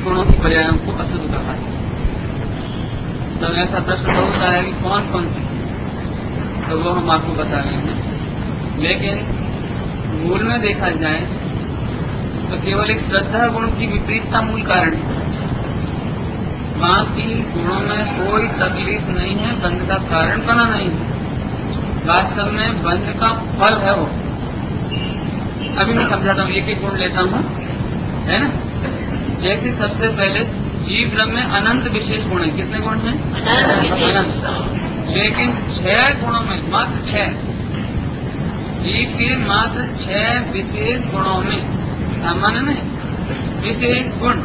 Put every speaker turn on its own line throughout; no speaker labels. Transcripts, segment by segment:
गुणों की पर्यायों को अशुद्ध कहा है। तो ऐसा प्रश्न होता है कि कौन कौन से, तो वो हम आपको बता रहे हैं। लेकिन मूल में देखा जाए तो केवल एक श्रद्धा गुण की विपरीतता मूल कारण है। बाकी गुणों में कोई तकलीफ नहीं है, बंध का कारण बना नहीं है, वास्तव में बंध का फल है वो। अभी मैं समझाता हूँ, एक एक गुण लेता हूँ, है ना। जैसे सबसे पहले जीव ब्रह्म में अनंत विशेष गुण है। कितने गुण हैं? अनंत। लेकिन 6 गुणों में, मात्र 6 जीव के मात्र 6 विशेष गुणों में, सामान्य नहीं, विशेष गुण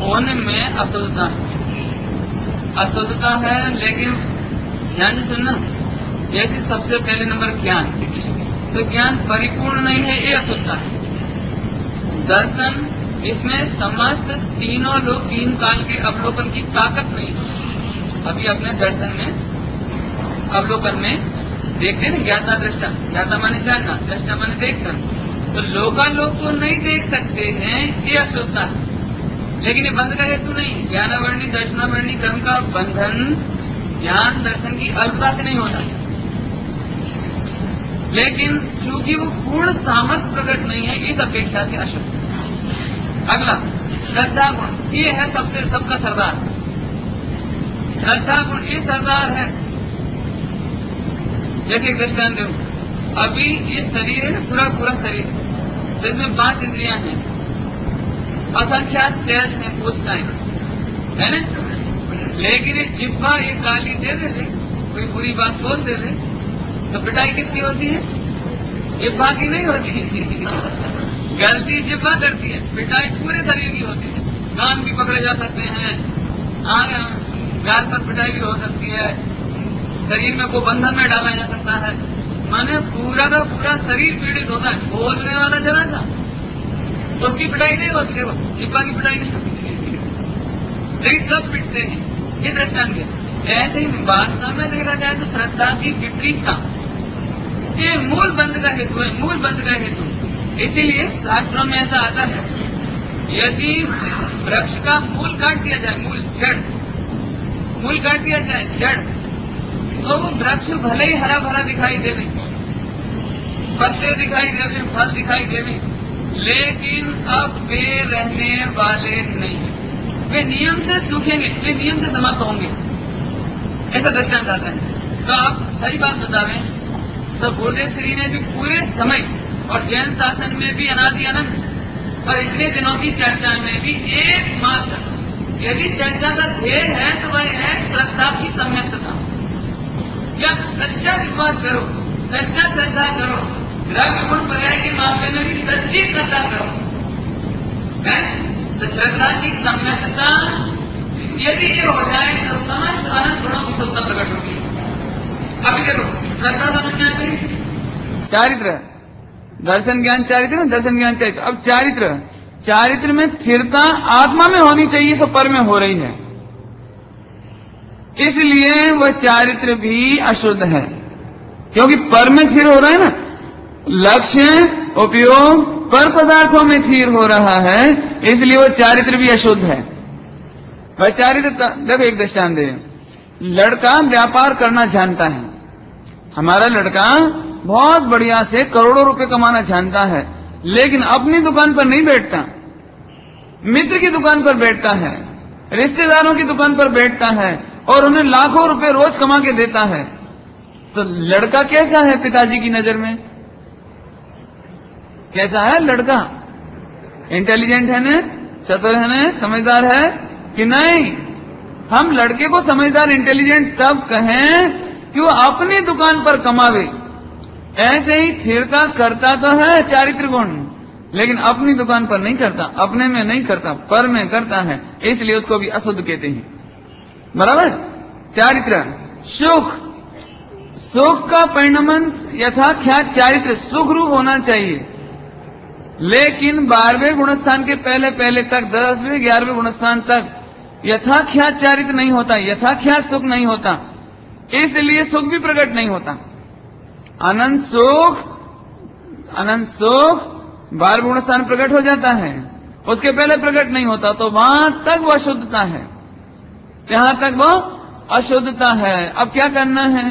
होने में अशुद्धता है। अशुद्धता है, लेकिन ध्यान से सुनना। जैसे सबसे पहले नंबर ज्ञान, तो ज्ञान परिपूर्ण नहीं है, ये अशुद्धता है। दर्शन, इसमें समस्त तीनों लोग, 3 काल के अवलोकन की ताकत नहीं। अभी अपने दर्शन में, अवलोकन में देखते हैं ज्ञाता दृष्टा, ज्ञाता माने जानना, दृष्टा माने देखना। तो लोकालोक तो नहीं देख सकते हैं, ये अशुद्धता है। लेकिन ये बंध का हेतु नहीं। ज्ञानावरणी दर्शनावरणी कर्म का बंधन ज्ञान दर्शन की अल्पता से नहीं होता, लेकिन क्योंकि वो पूर्ण सामर्थ्य प्रकट नहीं है, इस अपेक्षा से अशुद्ध। अगला श्रद्धा गुण, ये है सबसे सबका सरदार। श्रद्धा गुण ये सरदार है। जैसे एक दृष्टांत दूं, अभी ये शरीर है ना, पूरा पूरा शरीर, तो इसमें 5 इंद्रियां हैं, असंख्यात सेल्स हैं, कोशिकाएं, है ना। लेकिन ये जिह्वा एक गाली दे दे, कोई बुरी बात बोल दे, तो पिटाई किसकी होती है? जिह्वा की नहीं होती। गलती जिह्वा करती है, पिटाई पूरे शरीर की होती है। कान भी पकड़े जा सकते हैं, गाल पर पिटाई भी हो सकती है, शरीर में को बंधन में डाला जा सकता है। माने पूरा का पूरा शरीर पीड़ित होता है। बोलने वाला जरा सा, उसकी पिटाई नहीं होती, देखो जिह्वा की पिटाई नहीं होती, लेकिन सब पिटते हैं। ये दृष्टांत है। ऐसे ही वास्तव में देखा जाए तो श्रद्धा की विपरीतता ये मूल बंध का हेतु है, मूल बंध का हेतु। इसीलिए शास्त्रों में ऐसा आता है, यदि वृक्ष का मूल काट दिया जाए, मूल काट दिया जाए, जड़, तो वो वृक्ष भले ही हरा भरा दिखाई देवे, पत्ते दिखाई देवे, फल दिखाई देवे, लेकिन अब वे रहने वाले नहीं, वे नियम से सूखेंगे, वे नियम से समाप्त होंगे। ऐसा दृष्टांत आता है। तो आप सही बात बतावें तो गुरुदेव श्री ने भी पूरे समय और जैन शासन में भी अनादि अनंत और इतने दिनों की चर्चा में भी एकमात्र यदि चर्चा का ध्येय है तो वह है श्रद्धा की सम्यक्तता। या सच्चा विश्वास करो, सच्चा श्रद्धा करो, द्रव्य गुण पर्याय के मामले में भी सच्ची श्रद्धा करो। तो श्रद्धा की सम्यक्तता यदि ये हो जाए तो समस्त अनंत गुणों की शुद्धता प्रकट होगी। अभी देखो श्रद्धा समझ में आ गई। चारित्र, दर्शन ज्ञान चारित्र, दर्शन ज्ञान चारित्र। अब चारित्र में स्थिरता आत्मा में होनी चाहिए, सब पर में हो रही है, इसलिए वह चारित्र भी अशुद्ध है, क्योंकि पर में स्थिर हो रहा है ना। लक्ष्य उपयोग पर पदार्थों में स्थिर हो रहा है, इसलिए वह चारित्र भी अशुद्ध है। वह चारित्र, देखो एक दृष्टांत दे। लड़का व्यापार करना जानता है, हमारा लड़का बहुत बढ़िया से करोड़ों रुपए कमाना जानता है, लेकिन अपनी दुकान पर नहीं बैठता, मित्र की दुकान पर बैठता है, रिश्तेदारों की दुकान पर बैठता है और उन्हें लाखों रुपए रोज कमा के देता है। तो लड़का कैसा है पिताजी की नजर में? कैसा है लड़का? इंटेलिजेंट है ना, चतुर है ना, समझदार है कि नहीं? हम लड़के को समझदार इंटेलिजेंट तब कहें कि वो अपनी दुकान पर कमावे। ऐसे ही स्थिरता करता तो है चारित्र गुण, लेकिन अपनी दुकान पर नहीं करता, अपने में नहीं करता, पर में करता है, इसलिए उसको भी अशुद्ध कहते हैं। बराबर। चारित्र, सुख, सुख का परिणमन यथाख्यात चारित्र सुख रूप होना चाहिए, लेकिन 12वें गुणस्थान के पहले पहले तक, 10वें 11वें गुणस्थान तक यथाख्यात चारित्र नहीं होता, यथाख्यात सुख नहीं होता, इसलिए सुख भी प्रकट नहीं होता। अनंत सुख 12वें गुणस्थान प्रकट हो जाता है, उसके पहले प्रकट नहीं होता, तो वहां तक वो अशुद्धता है, यहां तक वो अशुद्धता है। अब क्या करना है?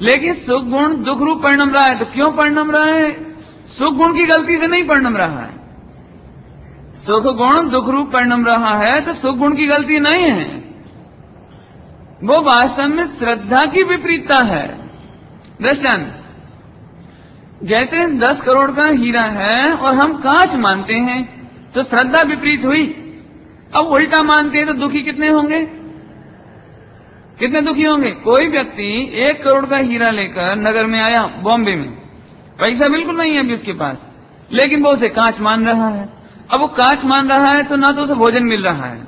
लेकिन सुख गुण दुख रूप परिणम रहा है, तो क्यों परिणम रहा है? सुख गुण की गलती से नहीं परिणम रहा है। सुख गुण दुख रूप परिणम रहा है तो सुख गुण की गलती नहीं है, वो वास्तव में श्रद्धा की विपरीतता है। दृष्टांत, जैसे 10 करोड़ का हीरा है और हम कांच मानते हैं तो श्रद्धा विपरीत हुई। अब उल्टा मानते हैं तो दुखी कितने होंगे? कितने दुखी होंगे? कोई व्यक्ति 1 करोड़ का हीरा लेकर नगर में आया, बॉम्बे में, पैसा बिल्कुल नहीं है अभी उसके पास, लेकिन वो उसे कांच मान रहा है। अब वो कांच मान रहा है तो ना तो उसे भोजन मिल रहा है,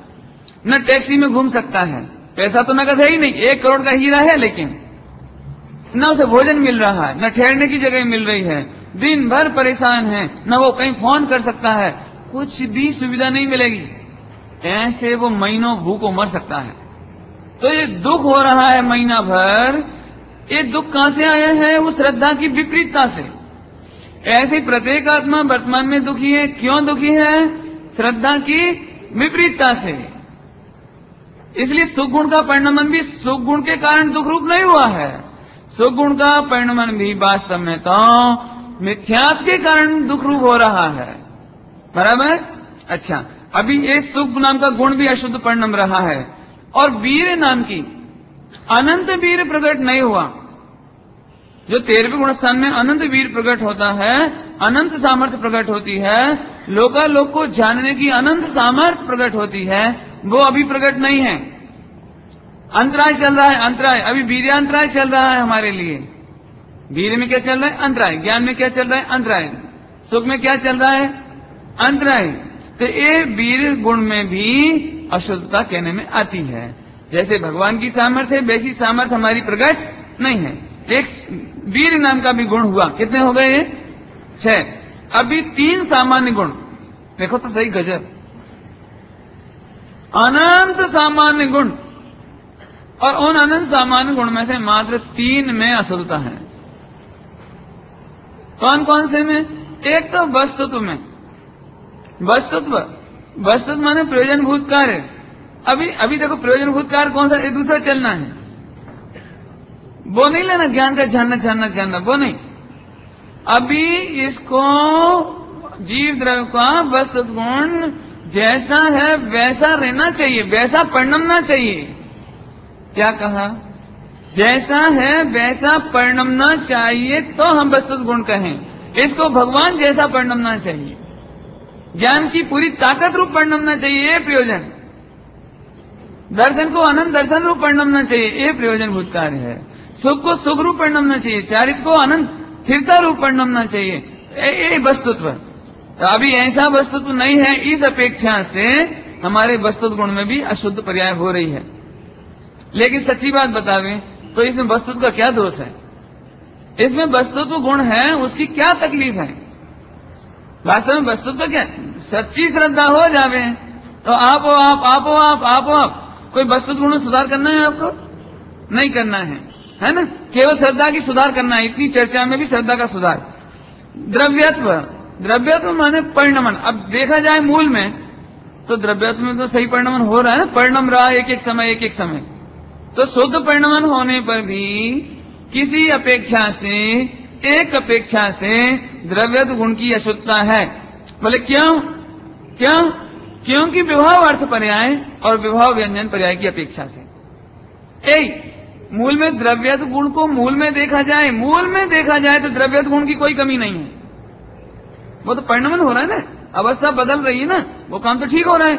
न टैक्सी में घूम सकता है, पैसा तो नकद है ही नहीं, 1 करोड़ का हीरा है, लेकिन न उसे भोजन मिल रहा है, न ठहरने की जगह मिल रही है, दिन भर परेशान है, न वो कहीं फोन कर सकता है, कुछ भी सुविधा नहीं मिलेगी, ऐसे वो महीनों भूखों मर सकता है। तो ये दुख हो रहा है महीना भर, ये दुख कहां से आया है? वो श्रद्धा की विपरीतता से। ऐसे प्रत्येक आत्मा वर्तमान में दुखी है। क्यों दुखी है? श्रद्धा की विपरीतता से। इसलिए सुख गुण का परिणमन भी सुख गुण के कारण दुख रूप नहीं हुआ है, सुख गुण का परिणमन भी वास्तव में तो मिथ्यात्व के कारण दुख रूप हो रहा है। बराबर? अच्छा, अभी ये सुख नाम का गुण भी अशुद्ध परिणम रहा है, और वीर नाम की अनंत वीर प्रकट नहीं हुआ। जो 13वें गुण स्थान में अनंत वीर प्रकट होता है, अनंत सामर्थ्य प्रकट होती है, लोकालोक को जानने की अनंत सामर्थ्य प्रकट होती है, वो अभी प्रकट नहीं है। अंतराय चल रहा है, अंतराय, अभी वीर्यांतराय चल रहा है हमारे लिए। वीर में क्या चल रहा है? अंतराय। ज्ञान में क्या चल रहा है? अंतराय। सुख में क्या चल रहा है? अंतराय। तो ये वीर गुण में भी अशुद्धता कहने में आती है। जैसे भगवान की सामर्थ्य है, वैसी सामर्थ्य हमारी प्रकट नहीं है। एक वीर नाम का भी गुण हुआ, कितने हो गए? 6। अभी 3 सामान्य गुण, देखो तो सही, गजब, अनंत सामान्य गुण, और उन अनंत सामान्य गुण में से मात्र 3 में अशुद्धता है। कौन कौन से में? एक तो वस्तुत्व में। वस्तुत्व माने प्रयोजनभूत कार्य। अभी देखो, प्रयोजनभूत कार्य कौन सा? एक दूसरा चलना है, वो नहीं लेना, ज्ञान का जानना, वो नहीं। अभी इसको जीव द्रव्य का वस्तुत्व गुण जैसा है वैसा रहना चाहिए, वैसा परिणमना चाहिए। क्या कहा? जैसा है वैसा परिणमना चाहिए, तो हम वस्तुत्व गुण कहें। इसको भगवान जैसा परिणमना चाहिए, ज्ञान की पूरी ताकत रूप परिणमना चाहिए, ये प्रयोजन। दर्शन को अनंत दर्शन रूप परिणमना चाहिए, ये प्रयोजनभूत कार्य है। सुख को सुख रूप परिणमना चाहिए, चारित्र को अनंत स्थिरता रूप परिणमना चाहिए, ये वस्तुत्व। तो अभी ऐसा वस्तुत्व नहीं है, इस अपेक्षा से हमारे वस्तुत्व गुण में भी अशुद्ध पर्याय हो रही है। लेकिन सच्ची बात बतावे तो इसमें वस्तुत्व का क्या दोष है? इसमें वस्तुत्व गुण है, उसकी क्या तकलीफ है? वास्तव में वस्तुत्व क्या? सच्ची श्रद्धा हो जावे तो आप कोई वस्तुत्व गुण में सुधार करना है आपको? नहीं करना है ना? केवल श्रद्धा की सुधार करना है। इतनी चर्चा में भी श्रद्धा का सुधार। द्रव्यत्व माने परिणमन। अब देखा जाए मूल में तो द्रव्यत्व में तो सही परिणमन हो रहा है ना, परिणम रहा एक एक समय। तो शुद्ध परिणमन होने पर भी किसी अपेक्षा से, एक अपेक्षा से द्रव्यत्व गुण की अशुद्धता है। बोले क्यों? क्योंकि विभाव अर्थ पर्याय और विभाव व्यंजन पर्याय की अपेक्षा से। मूल में द्रव्यत्व गुण को मूल में देखा जाए तो द्रव्यत्व गुण की कोई कमी नहीं है। वो तो परिणमन हो रहा है ना, अवस्था बदल रही है ना, वो काम तो ठीक हो रहा है,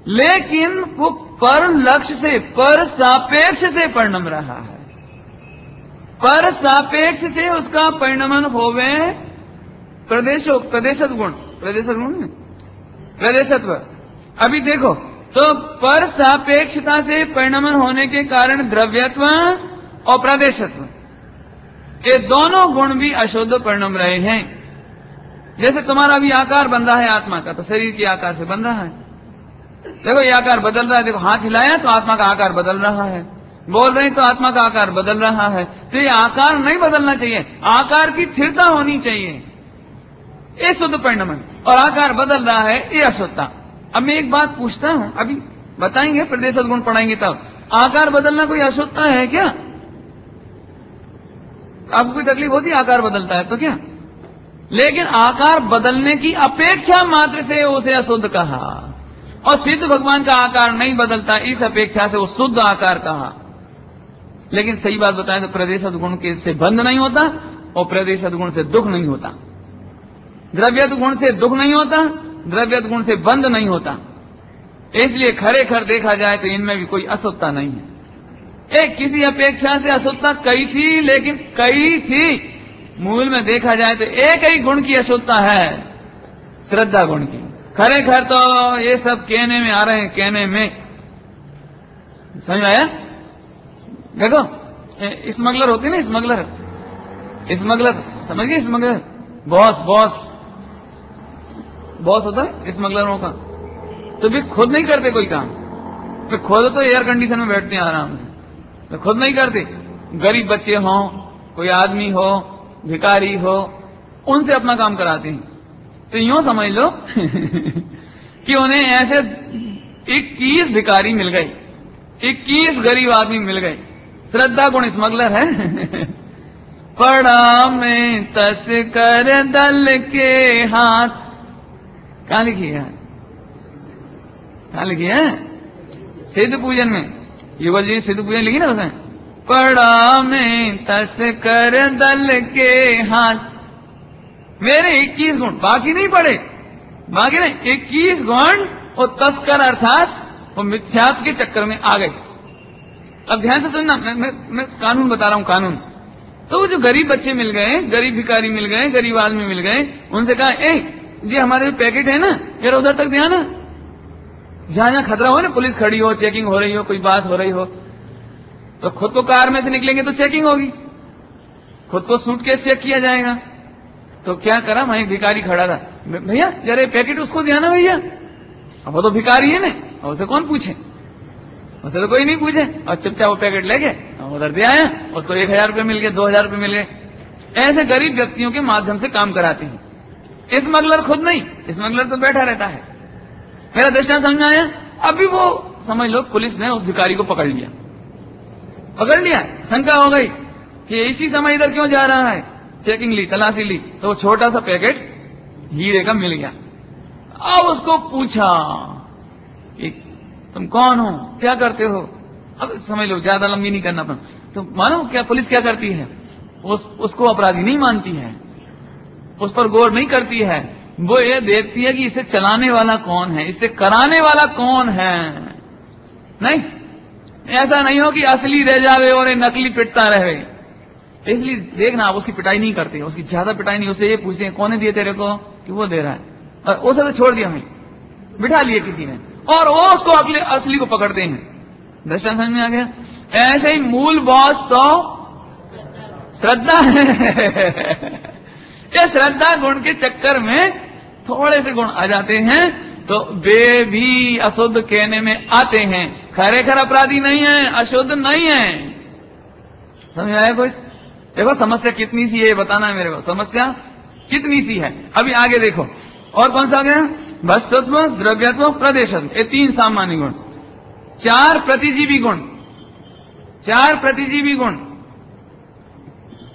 लेकिन वो पर लक्ष्य से, पर सापेक्ष से परिणम रहा है। पर सापेक्ष से उसका परिणमन होवे प्रदेशत्व। अभी देखो तो पर सापेक्षता से परिणमन होने के कारण द्रव्यत्व और प्रदेशत्व, ये दोनों गुण भी अशुद्ध परिणम रहे हैं। जैसे तुम्हारा भी आकार बन रहा है आत्मा का, तो शरीर के आकार से बन रहा है। देखो ये आकार बदल रहा है, देखो हाथ हिलाया तो आत्मा का आकार बदल रहा है, बोल रहे तो आत्मा का आकार बदल रहा है। तो ये आकार नहीं बदलना चाहिए, आकार की स्थिरता होनी चाहिए, ये शुद्ध परिणमन। और आकार बदल रहा है, ये अशुद्धता। अब मैं एक बात पूछता हूं, अभी बताएंगे प्रदेश सद्गुण पढ़ाएंगे तब, आकार बदलना कोई अशुद्धता है क्या? आपको कोई तकलीफ होती है आकार बदलता है तो क्या? लेकिन आकार बदलने की अपेक्षा मात्र से उसे अशुद्ध कहा, और सिद्ध भगवान का आकार नहीं बदलता, इस अपेक्षा से वो शुद्ध आकार कहा। लेकिन सही बात बताएं तो प्रदेश सद्गुण के से बंध नहीं होता और प्रदेश सद्गुण से दुख नहीं होता, द्रव्यत गुण से दुख नहीं होता, द्रव्यत गुण से बंध नहीं होता। इसलिए खरेखर देखा जाए तो इनमें भी कोई अशुद्धता नहीं है। एक किसी अपेक्षा से अशुद्धता कई थी, लेकिन कई थी, मूल में देखा जाए तो एक ही गुण की अशुद्धता है, श्रद्धा गुण की। खरेखर तो ये सब कहने में आ रहे हैं, कहने में, समझ आया? देखो स्मगलर होती है ना, स्मगलर, स्मगलर समझ गए? स्मगलर बॉस, बॉस बॉस होता है स्मगलरों का, तो भी खुद नहीं करते कोई काम, तो खुद तो एयर कंडीशन में बैठते हैं आराम से, तो खुद नहीं करते। गरीब बच्चे हों, कोई आदमी हो, भिखारी हो, उनसे अपना काम कराते हैं। तो यूं समझ लो कि उन्हें ऐसे 21 भिखारी मिल गए, 21 गरीब आदमी मिल गए, श्रद्धा गुण स्मगलर है। पड़ा में तस्कर दल के हाथ, कहां लिखी है? कहां लिखी है? सिद्ध पूजन में, युगल जी सिद्ध पूजन लिखी ना उसने, पड़ा में तस्कर दल के हाथ, मेरे 21 गुण, बाकी नहीं पड़े, बाकी नहीं, 21 गुण, और तस्कर अर्थात वो मिथ्यात्व के चक्कर में आ गए। अब ध्यान से सुनना, मैं कानून बता रहा हूं, कानून। तो वो जो गरीब बच्चे मिल गए, गरीब भिखारी मिल गए, गरीब आदमी मिल गए, उनसे कहा, ए जी हमारे जो पैकेट है ना, यार उधर तक ध्यान है, जहां जहां खतरा हो ना, पुलिस खड़ी हो, चेकिंग हो रही हो, कोई बात हो रही हो, तो खुद को कार में से निकलेंगे तो चेकिंग होगी, खुद को सूटकेस चेक किया जाएगा। तो क्या करा, वहीं भिखारी खड़ा था, भैया जरा पैकेट उसको दिया ना भैया, अब वो तो भिखारी है ना, उसे कौन पूछे, उसे तो कोई नहीं पूछे, और चुपचाप वो पैकेट ले गए, उधर दे आया, उसको 1000 रुपये मिल गए, 2000 रुपये मिल गए। ऐसे गरीब व्यक्तियों के माध्यम से काम कराते हैं। स्मगलर खुद नहीं, स्मगलर तो बैठा रहता है। मेरा दृष्टांत समझ आया? अभी वो समझ लो पुलिस ने उस भिखारी को पकड़ लिया, पकड़ लिया, शंका हो गई कि इसी समय इधर क्यों जा रहा है, चेकिंग ली, तलाशी ली, तो वो छोटा सा पैकेट हीरे का मिल गया। अब उसको पूछा कि तुम कौन हो, क्या करते हो? अब समझ लो, ज्यादा लंबी नहीं करना पड़ा, तो मानो क्या पुलिस क्या करती है, उसको अपराधी नहीं मानती है, उस पर गौर नहीं करती है, वो ये देखती है कि इसे चलाने वाला कौन है, इसे कराने वाला कौन है। नहीं, ऐसा नहीं हो कि असली रह जावे और नकली पिटता रहे। इसलिए देखना, आप उसकी पिटाई नहीं करते, उसकी ज्यादा पिटाई नहीं, उसे ये पूछते हैं कौन दिए तेरे को, कि वो दे रहा है, और उसे तो छोड़ दिया, हमें बिठा लिए किसी ने, और वो उसको असली को पकड़ते हैं। दर्शन समझ में आ गया? ऐसे ही मूल बॉस तो श्रद्धा है। ये श्रद्धा गुण के चक्कर में थोड़े से गुण आ जाते हैं, तो वे भी अशुद्ध कहने में आते हैं। खरेखर अपराधी नहीं है, अशुद्ध नहीं है। समझ आया कुछ? देखो समस्या कितनी सी है, ये बताना है मेरे को, समस्या कितनी सी है। अभी आगे देखो, और कौन सा आ गया? वस्तुत्व, द्रव्यत्व, प्रदेशत्व, ये 3 सामान्य गुण। 4 प्रतिजीवी गुण, 4 प्रतिजीवी गुण,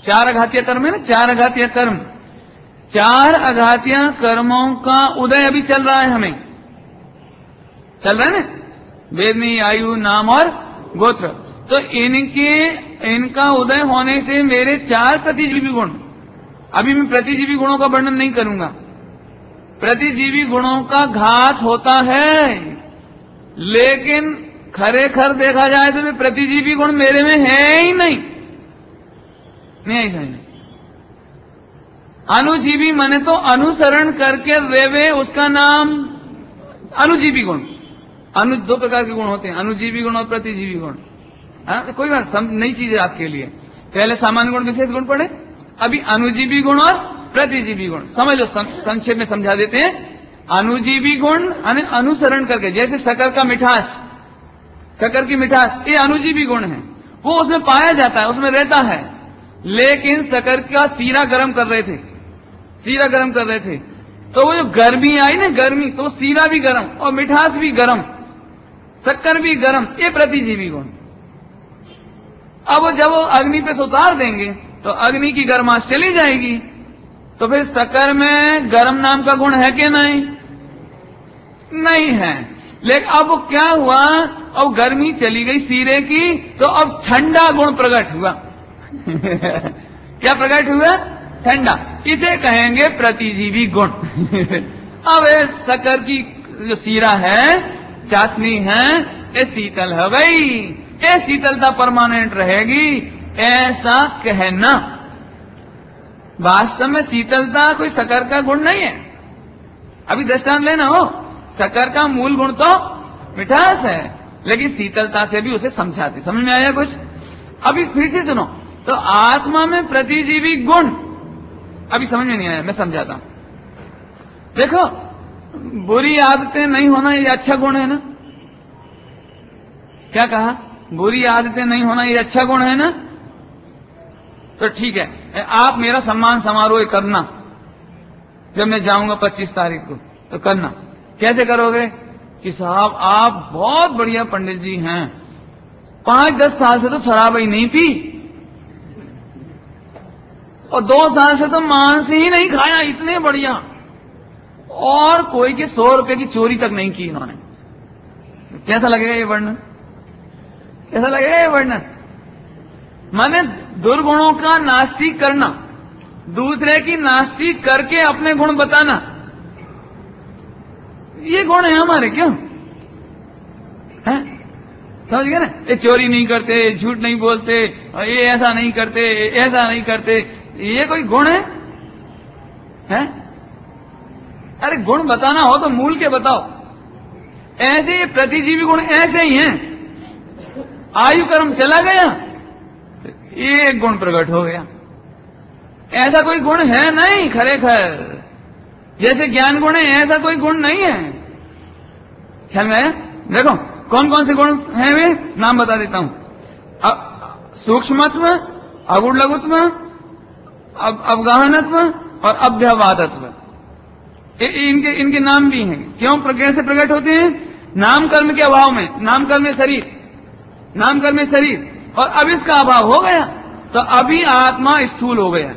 4 अघातीय कर्म है ना, 4 अघातीय कर्म, 4 अघातीय कर्मों का उदय अभी चल रहा है, हमें चल रहा है ना, वेदनी, आयु, नाम और गोत्र। तो इनका उदय होने से मेरे 4 प्रतिजीवी गुण, अभी मैं प्रतिजीवी गुणों का वर्णन नहीं करूंगा, प्रतिजीवी गुणों का घात होता है, लेकिन खरेखर देखा जाए तो प्रतिजीवी गुण मेरे में है ही नहीं, नहीं ऐसा ही नहीं। अनुजीवी माने तो अनुसरण करके रेवे, उसका नाम अनुजीवी गुण। 2 प्रकार के गुण होते हैं, अनुजीवी गुण और प्रतिजीवी गुण। कोई बात नई चीज है आपके लिए, पहले सामान्य गुण विशेष गुण पढ़े, अभी अनुजीवी गुण और प्रतिजीवी गुण समझ लो, संक्षेप में समझा देते हैं। अनुजीवी गुण अनुसरण करके, जैसे शक्कर का मिठास, शक्कर की मिठास, ये अनुजीवी गुण है, वो उसमें पाया जाता है, उसमें रहता है। लेकिन शक्कर का सीरा गर्म कर रहे थे, सीरा गर्म कर रहे थे, तो वो जो गर्मी आई ना, गर्मी, तो सीरा भी गर्म और मिठास भी गर्म, शक्कर भी गर्म, ये प्रतिजीवी गुण। अब जब वो अग्नि पे से उतार देंगे तो अग्नि की गर्माश चली जाएगी, तो फिर शक्कर में गर्म नाम का गुण है कि नहीं? नहीं है। लेकिन अब क्या हुआ, अब गर्मी चली गई सीरे की, तो अब ठंडा गुण प्रकट हुआ। क्या प्रकट हुआ? ठंडा। इसे कहेंगे प्रतिजीवी गुण। अब शक्कर की जो सीरा है, चाशनी है, ये शीतल हो गई, ये शीतलता परमानेंट रहेगी, ऐसा कहना। वास्तव में शीतलता कोई शक्कर का गुण नहीं है। अभी दृष्टांत लेना हो, शक्कर का मूल गुण तो मिठास है, लेकिन शीतलता से भी उसे समझाते। समझ में आया कुछ? अभी फिर से सुनो। तो आत्मा में प्रतिजीवी गुण, अभी समझ में नहीं आया, मैं समझाता हूं। देखो, बुरी आदतें नहीं होना ये अच्छा गुण है ना? क्या कहा? बुरी आदतें नहीं होना ये अच्छा गुण है ना? तो ठीक है, आप मेरा सम्मान समारोह करना, जब मैं जाऊंगा 25 तारीख को, तो करना। कैसे करोगे? कि साहब आप बहुत बढ़िया पंडित जी हैं, 5-10 साल से तो शराब ही नहीं पी, और 2 साल से तो मांस ही नहीं खाया, इतने बढ़िया, और कोई के 100 रुपए की चोरी तक नहीं की इन्होंने। कैसा लगेगा ये वर्णन? कैसा लगेगा ये वर्णन? माने दुर्गुणों का नास्तिक करना, दूसरे की नास्तिक करके अपने गुण बताना, ये गुण है हमारे। क्यों है? समझ गए ना? ये चोरी नहीं करते, झूठ नहीं बोलते, ये ऐसा नहीं करते, ऐसा नहीं करते, ये कोई गुण है? अरे गुण बताना हो तो मूल के बताओ। ऐसे ये प्रतिजीवी गुण ऐसे ही हैं। आयु कर्म चला गया, एक गुण प्रकट हो गया। ऐसा कोई गुण है नहीं खरेखर। जैसे ज्ञान गुण है, ऐसा कोई गुण नहीं है। ख्याल में आया? देखो कौन कौन से गुण हैं वे, नाम बता देता हूं। सूक्ष्मत्व, अगुण लघुत्व, अवगाहनत्व और अभ्यवादत्व, इनके नाम भी हैं। क्यों कैसे प्रकट होते हैं? नाम कर्म के अभाव में, नाम कर्म में शरीर, नाम कर्म में शरीर, और अब इसका अभाव हो गया तो अभी आत्मा स्थूल हो गया।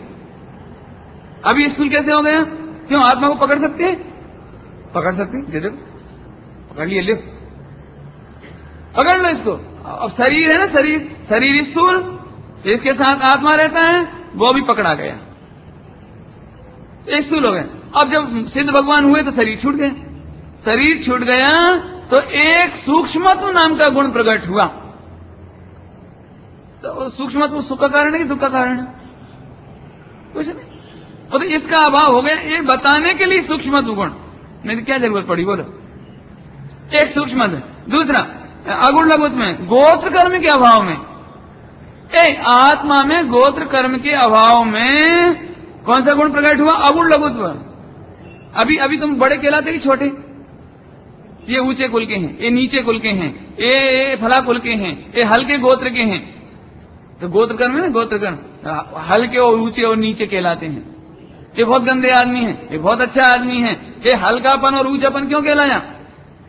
अभी स्थूल कैसे हो गया? क्यों? आत्मा को पकड़ सकते हैं? पकड़ सकते हैं, पकड़ लिए, ले पकड़ लो इसको। अब शरीर है ना, शरीर स्थूल, इसके साथ आत्मा रहता है, वो भी पकड़ा गया, स्थूल हो गया। अब जब सिद्ध भगवान हुए तो शरीर छूट गया। शरीर छूट गया तो एक सूक्ष्मत्व नाम का गुण प्रकट हुआ। तो सूक्ष्मत्व सुख का कारण है कि दुख का कारण है? कुछ नहीं। तो इसका अभाव हो गया, ये बताने के लिए सूक्ष्मत्व गुण, नहीं तो क्या जरूरत पड़ी? बोलो। एक सूक्ष्मत्व। दूसरा अगुण लघुत्व में, गोत्र कर्म के अभाव में, आत्मा में गोत्र कर्म के अभाव में कौन सा गुण प्रकट हुआ? अगुण लघुत्व। अभी तुम बड़े कहलाते कि छोटे? ये ऊंचे कुल के हैं, ये नीचे कुल के हैं, ये फला कुल के हैं, ये हल्के गोत्र के हैं। तो गोत्र कर्म है ना, गोत्र कर्म हल्के और ऊंचे और नीचे कहलाते हैं। ये बहुत गंदे आदमी हैं, ये बहुत अच्छा आदमी है। ये हल्कापन और ऊंचापन क्यों कहलाया?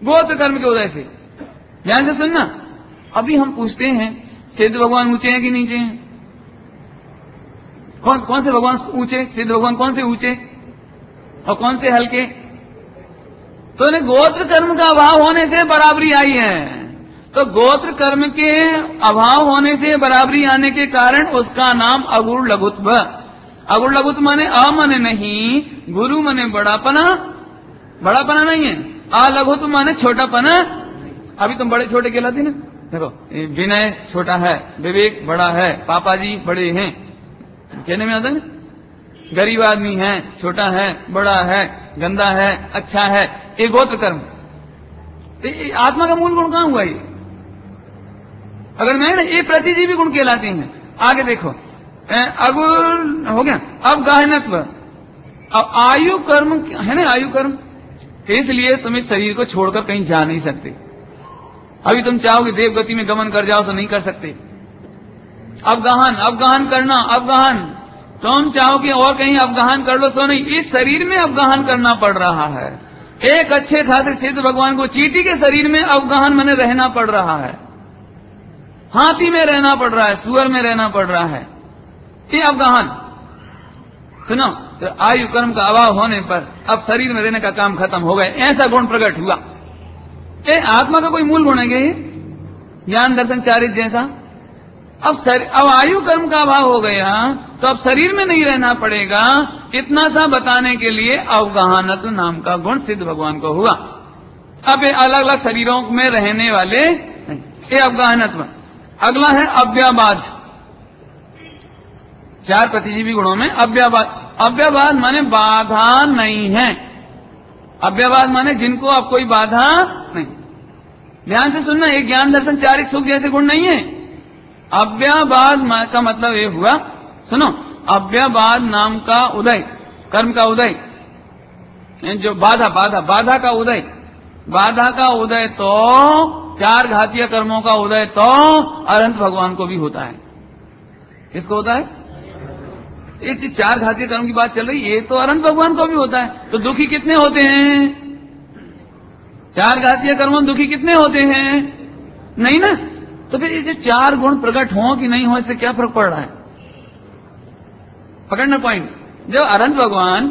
गोत्र कर्म की वजह से। ध्यान से सुनना। अभी हम पूछते हैं सिद्ध भगवान ऊंचे हैं कि नीचे हैं? कौन से भगवान ऊंचे? सिद्ध भगवान कौन से ऊंचे और कौन से हल्के? तो इन्हें गोत्र कर्म का अभाव होने से बराबरी आई है। तो गोत्र कर्म के अभाव होने से बराबरी आने के कारण उसका नाम अगुण लघुत्व। अगुण लघुत्व माने अ माने नहीं, गुरु माने बड़ापना, बड़ापना नहीं है। आ लघुत्व माने छोटापना। अभी तुम बड़े छोटे कहलाती ना। देखो विनय छोटा है, विवेक बड़ा है, पापा जी बड़े हैं, कहने में आता है। गरीब आदमी है, छोटा है, बड़ा है, गंदा है, अच्छा है, ये गोत्र कर्म। तो आत्मा का मूल गुण कहां हुआ ये? अगर मैं ना, ये प्रतिजीवी गुण कहलाते हैं। आगे देखो, अगुण हो गया। अब गाहनत्व, अब आयु कर्म है ना, आयु कर्म। इसलिए तुम इस शरीर को छोड़कर कहीं जा नहीं सकते। अभी तुम चाहोगे देव गति में गमन कर जाओ तो नहीं कर सकते। अवगाहन करना, अवगाहन तुम चाहो कि और कहीं अवगाहन कर लो, सो नहीं, इस शरीर में अवगाहन करना पड़ रहा है। एक अच्छे खासे सिद्ध भगवान को चींटी के शरीर में अवगाहन मैंने रहना पड़ रहा है, हाथी में रहना पड़ रहा है, सुअर में रहना पड़ रहा है, ये अवगाहन। सुनो, तो आयु कर्म का अभाव होने पर अब शरीर में रहने का काम खत्म हो गए, ऐसा गुण प्रकट हुआ। ये आत्मा का कोई मूल गुण है क्या ये? ज्ञान दर्शन चारित्र जैसा। अब आयु कर्म का अभाव हो गया तो अब शरीर में नहीं रहना पड़ेगा, इतना सा बताने के लिए अवगाहनत्व नाम का गुण सिद्ध भगवान को हुआ। अब ये अलग अलग शरीरों में रहने वाले ये अवगाहनत्व। अगला है अव्ययवाद। 4 प्रतिजीवी गुणों में अव्ययवाद। अव्ययवाद माने बाधा नहीं है। अव्ययवाद माने जिनको अब कोई बाधा नहीं। ध्यान से सुनना, ये ज्ञान दर्शन चारित्र सुख जैसे गुण नहीं है। अव्ययवाद का मतलब ये हुआ, सुनो, अव्ययवाद नाम का उदय, कर्म का उदय, जो बाधा का उदय, बाधा का उदय तो 4 घातीय कर्मों का उदय तो अनंत भगवान को भी होता है। किसको होता है? ये 4 घातीय कर्म की बात चल रही, ये तो अनंत भगवान को भी होता है। तो दुखी कितने होते हैं? 4 घातीय कर्मों दुखी कितने होते हैं? नहीं ना। तो फिर ये जो 4 गुण प्रकट हो कि नहीं हो, इससे क्या फर्क पड़ रहा है? पकड़ना पॉइंट। जो अनंत भगवान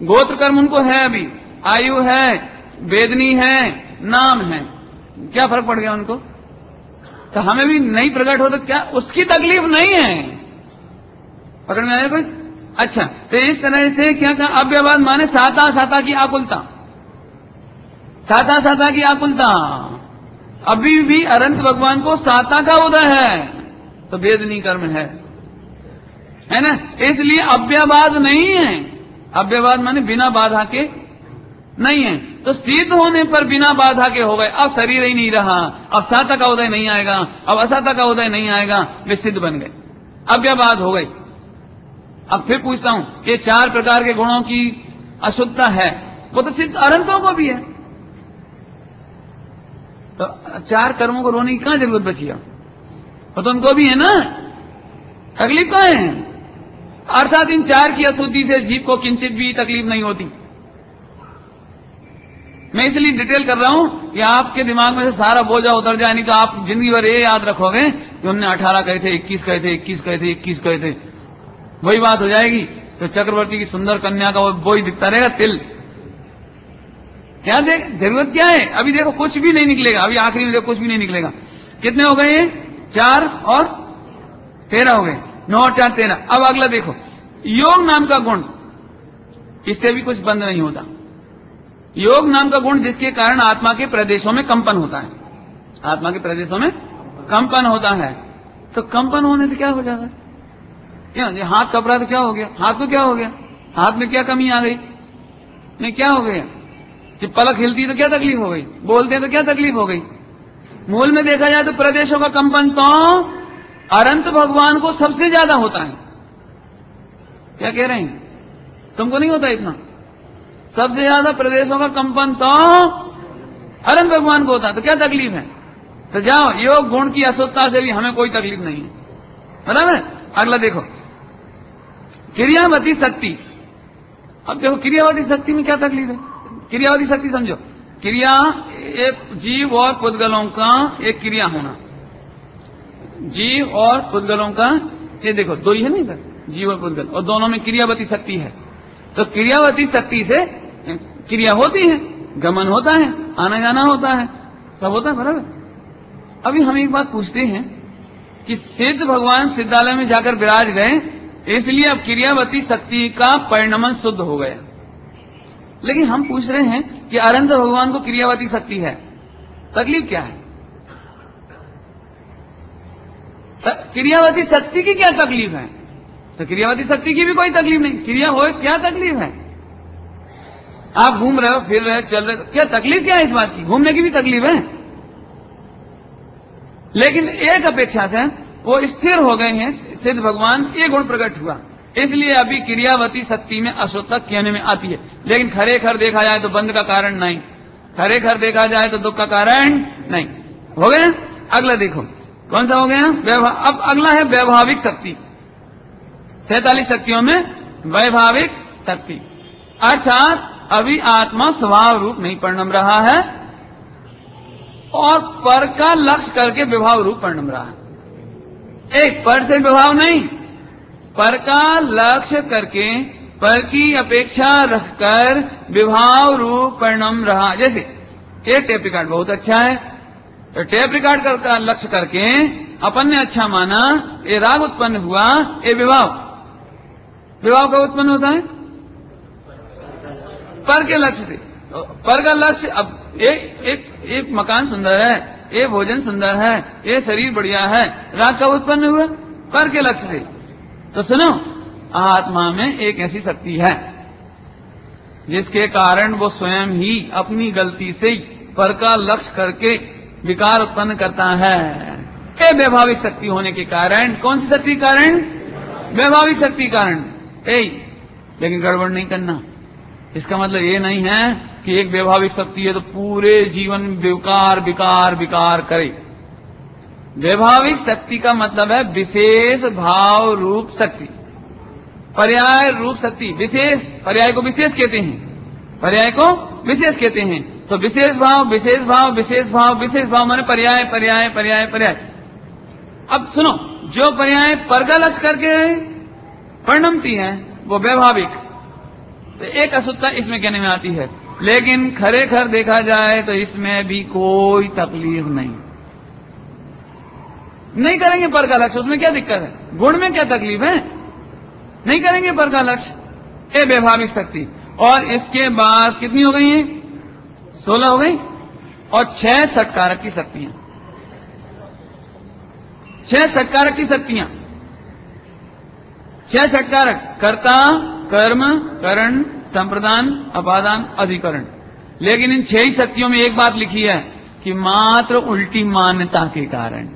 गोत्र कर्म उनको है, अभी आयु है, वेदनी है, नाम है, क्या फर्क पड़ गया उनको? तो हमें भी नहीं प्रकट हो तो क्या उसकी तकलीफ नहीं है? पकड़ में आया कुछ? अच्छा, तो इस तरह से क्या कहा? अव्ययवाद माने साता की आकुलता, साता की आकुलता। अभी भी अनंत भगवान को साता का उदय है तो वेदनी कर्म है ना, इसलिए अव्ययवाद नहीं है। अव्ययवाद माने बिना बाधा के नहीं है। तो सिद्ध होने पर बिना बाधा के हो गए, अब शरीर ही नहीं रहा, अब साता का उदय नहीं आएगा, अब असाता का उदय नहीं आएगा, वे सिद्ध बन गए, अव्ययवाद हो गई। अब फिर पूछता हूं, ये 4 प्रकार के गुणों की अशुद्धता है, वो तो सिद्ध अनंतों को भी है, तो 4 कर्मों को रोने की कहां जरूरत बची? वो तो उनको भी है ना, तकलीफ कहां है? अर्थात इन 4 की अशुद्धि से जीव को किंचित भी तकलीफ नहीं होती। मैं इसलिए डिटेल कर रहा हूं कि आपके दिमाग में से सारा बोझा उतर जाए, नहीं तो आप जिंदगी भर ये याद रखोगे कि उन्होंने 18 कहे थे, 21 कहे थे, 21 कहे थे, 21 कहे थे, वही बात हो जाएगी। तो चक्रवर्ती की सुंदर कन्या का वो बोझ दिखता रहेगा, तिल। क्या देख, जरूरत क्या है? अभी देखो कुछ भी नहीं निकलेगा, अभी आखिरी में देखो कुछ भी नहीं निकलेगा। कितने हो गए? 4 और 13 हो गए, 9 और 4 13। अब अगला देखो, योग नाम का गुण, इससे भी कुछ बंद नहीं होता। योग नाम का गुण जिसके कारण आत्मा के प्रदेशों में कंपन होता है, आत्मा के प्रदेशों में कंपन होता है। तो कंपन होने से क्या हो जाता है? क्या हाथ कपड़ा तो क्या हो गया? हाथ को क्या हो गया? हाथ में क्या कमी आ गई? नहीं, क्या हो गया? कि पलक हिलती तो क्या तकलीफ हो गई? बोलते तो क्या तकलीफ हो गई? मूल में देखा जाए तो प्रदेशों का कंपन तो अनंत भगवान को सबसे ज्यादा होता है। क्या कह रहे हैं? तुमको नहीं होता इतना? सबसे ज्यादा प्रदेशों का कंपन तो अनंत भगवान को होता है, तो क्या तकलीफ है? तो जाओ, योग गुण की अशुद्धता से भी हमें कोई तकलीफ नहीं है, बराबर। अगला देखो, क्रियावती शक्ति। अब देखो, क्रियावती शक्ति में क्या तकलीफ है? क्रियावती शक्ति समझो, क्रिया एक जीव और पुद्गलों का एक क्रिया होना, जीव और पुद्गलों का, ये देखो 2 ही है नहीं, जीव और पुद्गल, और दोनों में क्रियावती शक्ति है। तो क्रियावती शक्ति से क्रिया होती है, गमन होता है, आना जाना होता है, सब होता है, बराबर। अभी हम एक बात पूछते हैं कि सिद्ध भगवान सिद्धालय में जाकर विराज गए, इसलिए अब क्रियावती शक्ति का परिणमन शुद्ध हो गया। लेकिन हम पूछ रहे हैं कि अनंत भगवान को क्रियावती शक्ति है, तकलीफ क्या है? क्रियावती शक्ति की क्या तकलीफ है? तो क्रियावती शक्ति की भी कोई तकलीफ नहीं, क्रिया हो क्या तकलीफ है? आप घूम रहे हो, फिर रहे हो, चल रहे हो, क्या तकलीफ क्या है इस बात की? घूमने की भी तकलीफ है, लेकिन एक अपेक्षा से वो स्थिर हो गए हैं सिद्ध भगवान, ये गुण प्रकट हुआ, इसलिए अभी क्रियावती शक्ति में अशुद्धता कहने में आती है। लेकिन खरेखर देखा जाए तो बंध का कारण नहीं, खरेखर देखा जाए तो दुख का कारण नहीं। हो गया? अगला देखो, कौन सा हो गया? अब अगला है वैभाविक शक्ति। 47 शक्तियों में वैभाविक शक्ति, अर्थात अभी आत्मा स्वभाव रूप नहीं परिणम रहा है और पर का लक्ष्य करके विभाव रूप परिणम रहा है। एक पर से विभाव नहीं, पर का लक्ष्य करके, पर की अपेक्षा रखकर विभाव रूप परिणम रहा। जैसे ये टेप रिकॉर्ड बहुत अच्छा है, तो टेप रिकॉर्ड का लक्ष्य करके अपन ने अच्छा माना, ये राग उत्पन्न हुआ, ये विभाव का उत्पन्न होता है पर के लक्ष्य से। पर का लक्ष्य, अब एक मकान सुंदर है, ये भोजन सुंदर है, ये शरीर बढ़िया है, राग का उत्पन्न हुआ पर के लक्ष्य से। तो सुनो, आत्मा में एक ऐसी शक्ति है जिसके कारण वो स्वयं ही अपनी गलती से पर का लक्ष्य करके विकार उत्पन्न करता है। ये वैभाविक शक्ति होने के कारण, कौन सी शक्ति कारण? वैभाविक शक्ति कारण। लेकिन गड़बड़ नहीं करना, इसका मतलब ये नहीं है कि एक वैभाविक शक्ति है तो पूरे जीवन विकार विकार विकार करे। वैभाविक शक्ति का मतलब है विशेष भाव रूप शक्ति, पर्याय रूप शक्ति। विशेष, पर्याय को विशेष कहते हैं, पर्याय को विशेष कहते हैं। तो विशेष भाव, विशेष भाव, विशेष भाव, विशेष भाव माने पर्याय पर्याय पर्याय पर्याय। अब सुनो, जो पर्याय पर का लक्ष्य करके परिणमती है वो वैभाविक, तो एक अशुद्धता इसमें कहने में आती है। लेकिन खरेखर देखा जाए तो इसमें भी कोई तकलीफ नहीं करेंगे पर का लक्ष्य, उसमें क्या दिक्कत है? गुण में क्या तकलीफ है? नहीं करेंगे पर का लक्ष्य, ये वैभाविक शक्ति। और इसके बाद कितनी हो गई है? 16 हो गई, और 6 षटकारक की शक्तियां, 6 षटकारक की शक्तियां। 6 षटकारक: कर्ता, कर्म, करण, संप्रदान, अपादान, अधिकरण। लेकिन इन 6 ही शक्तियों में एक बात लिखी है कि मात्र उल्टी मान्यता के कारण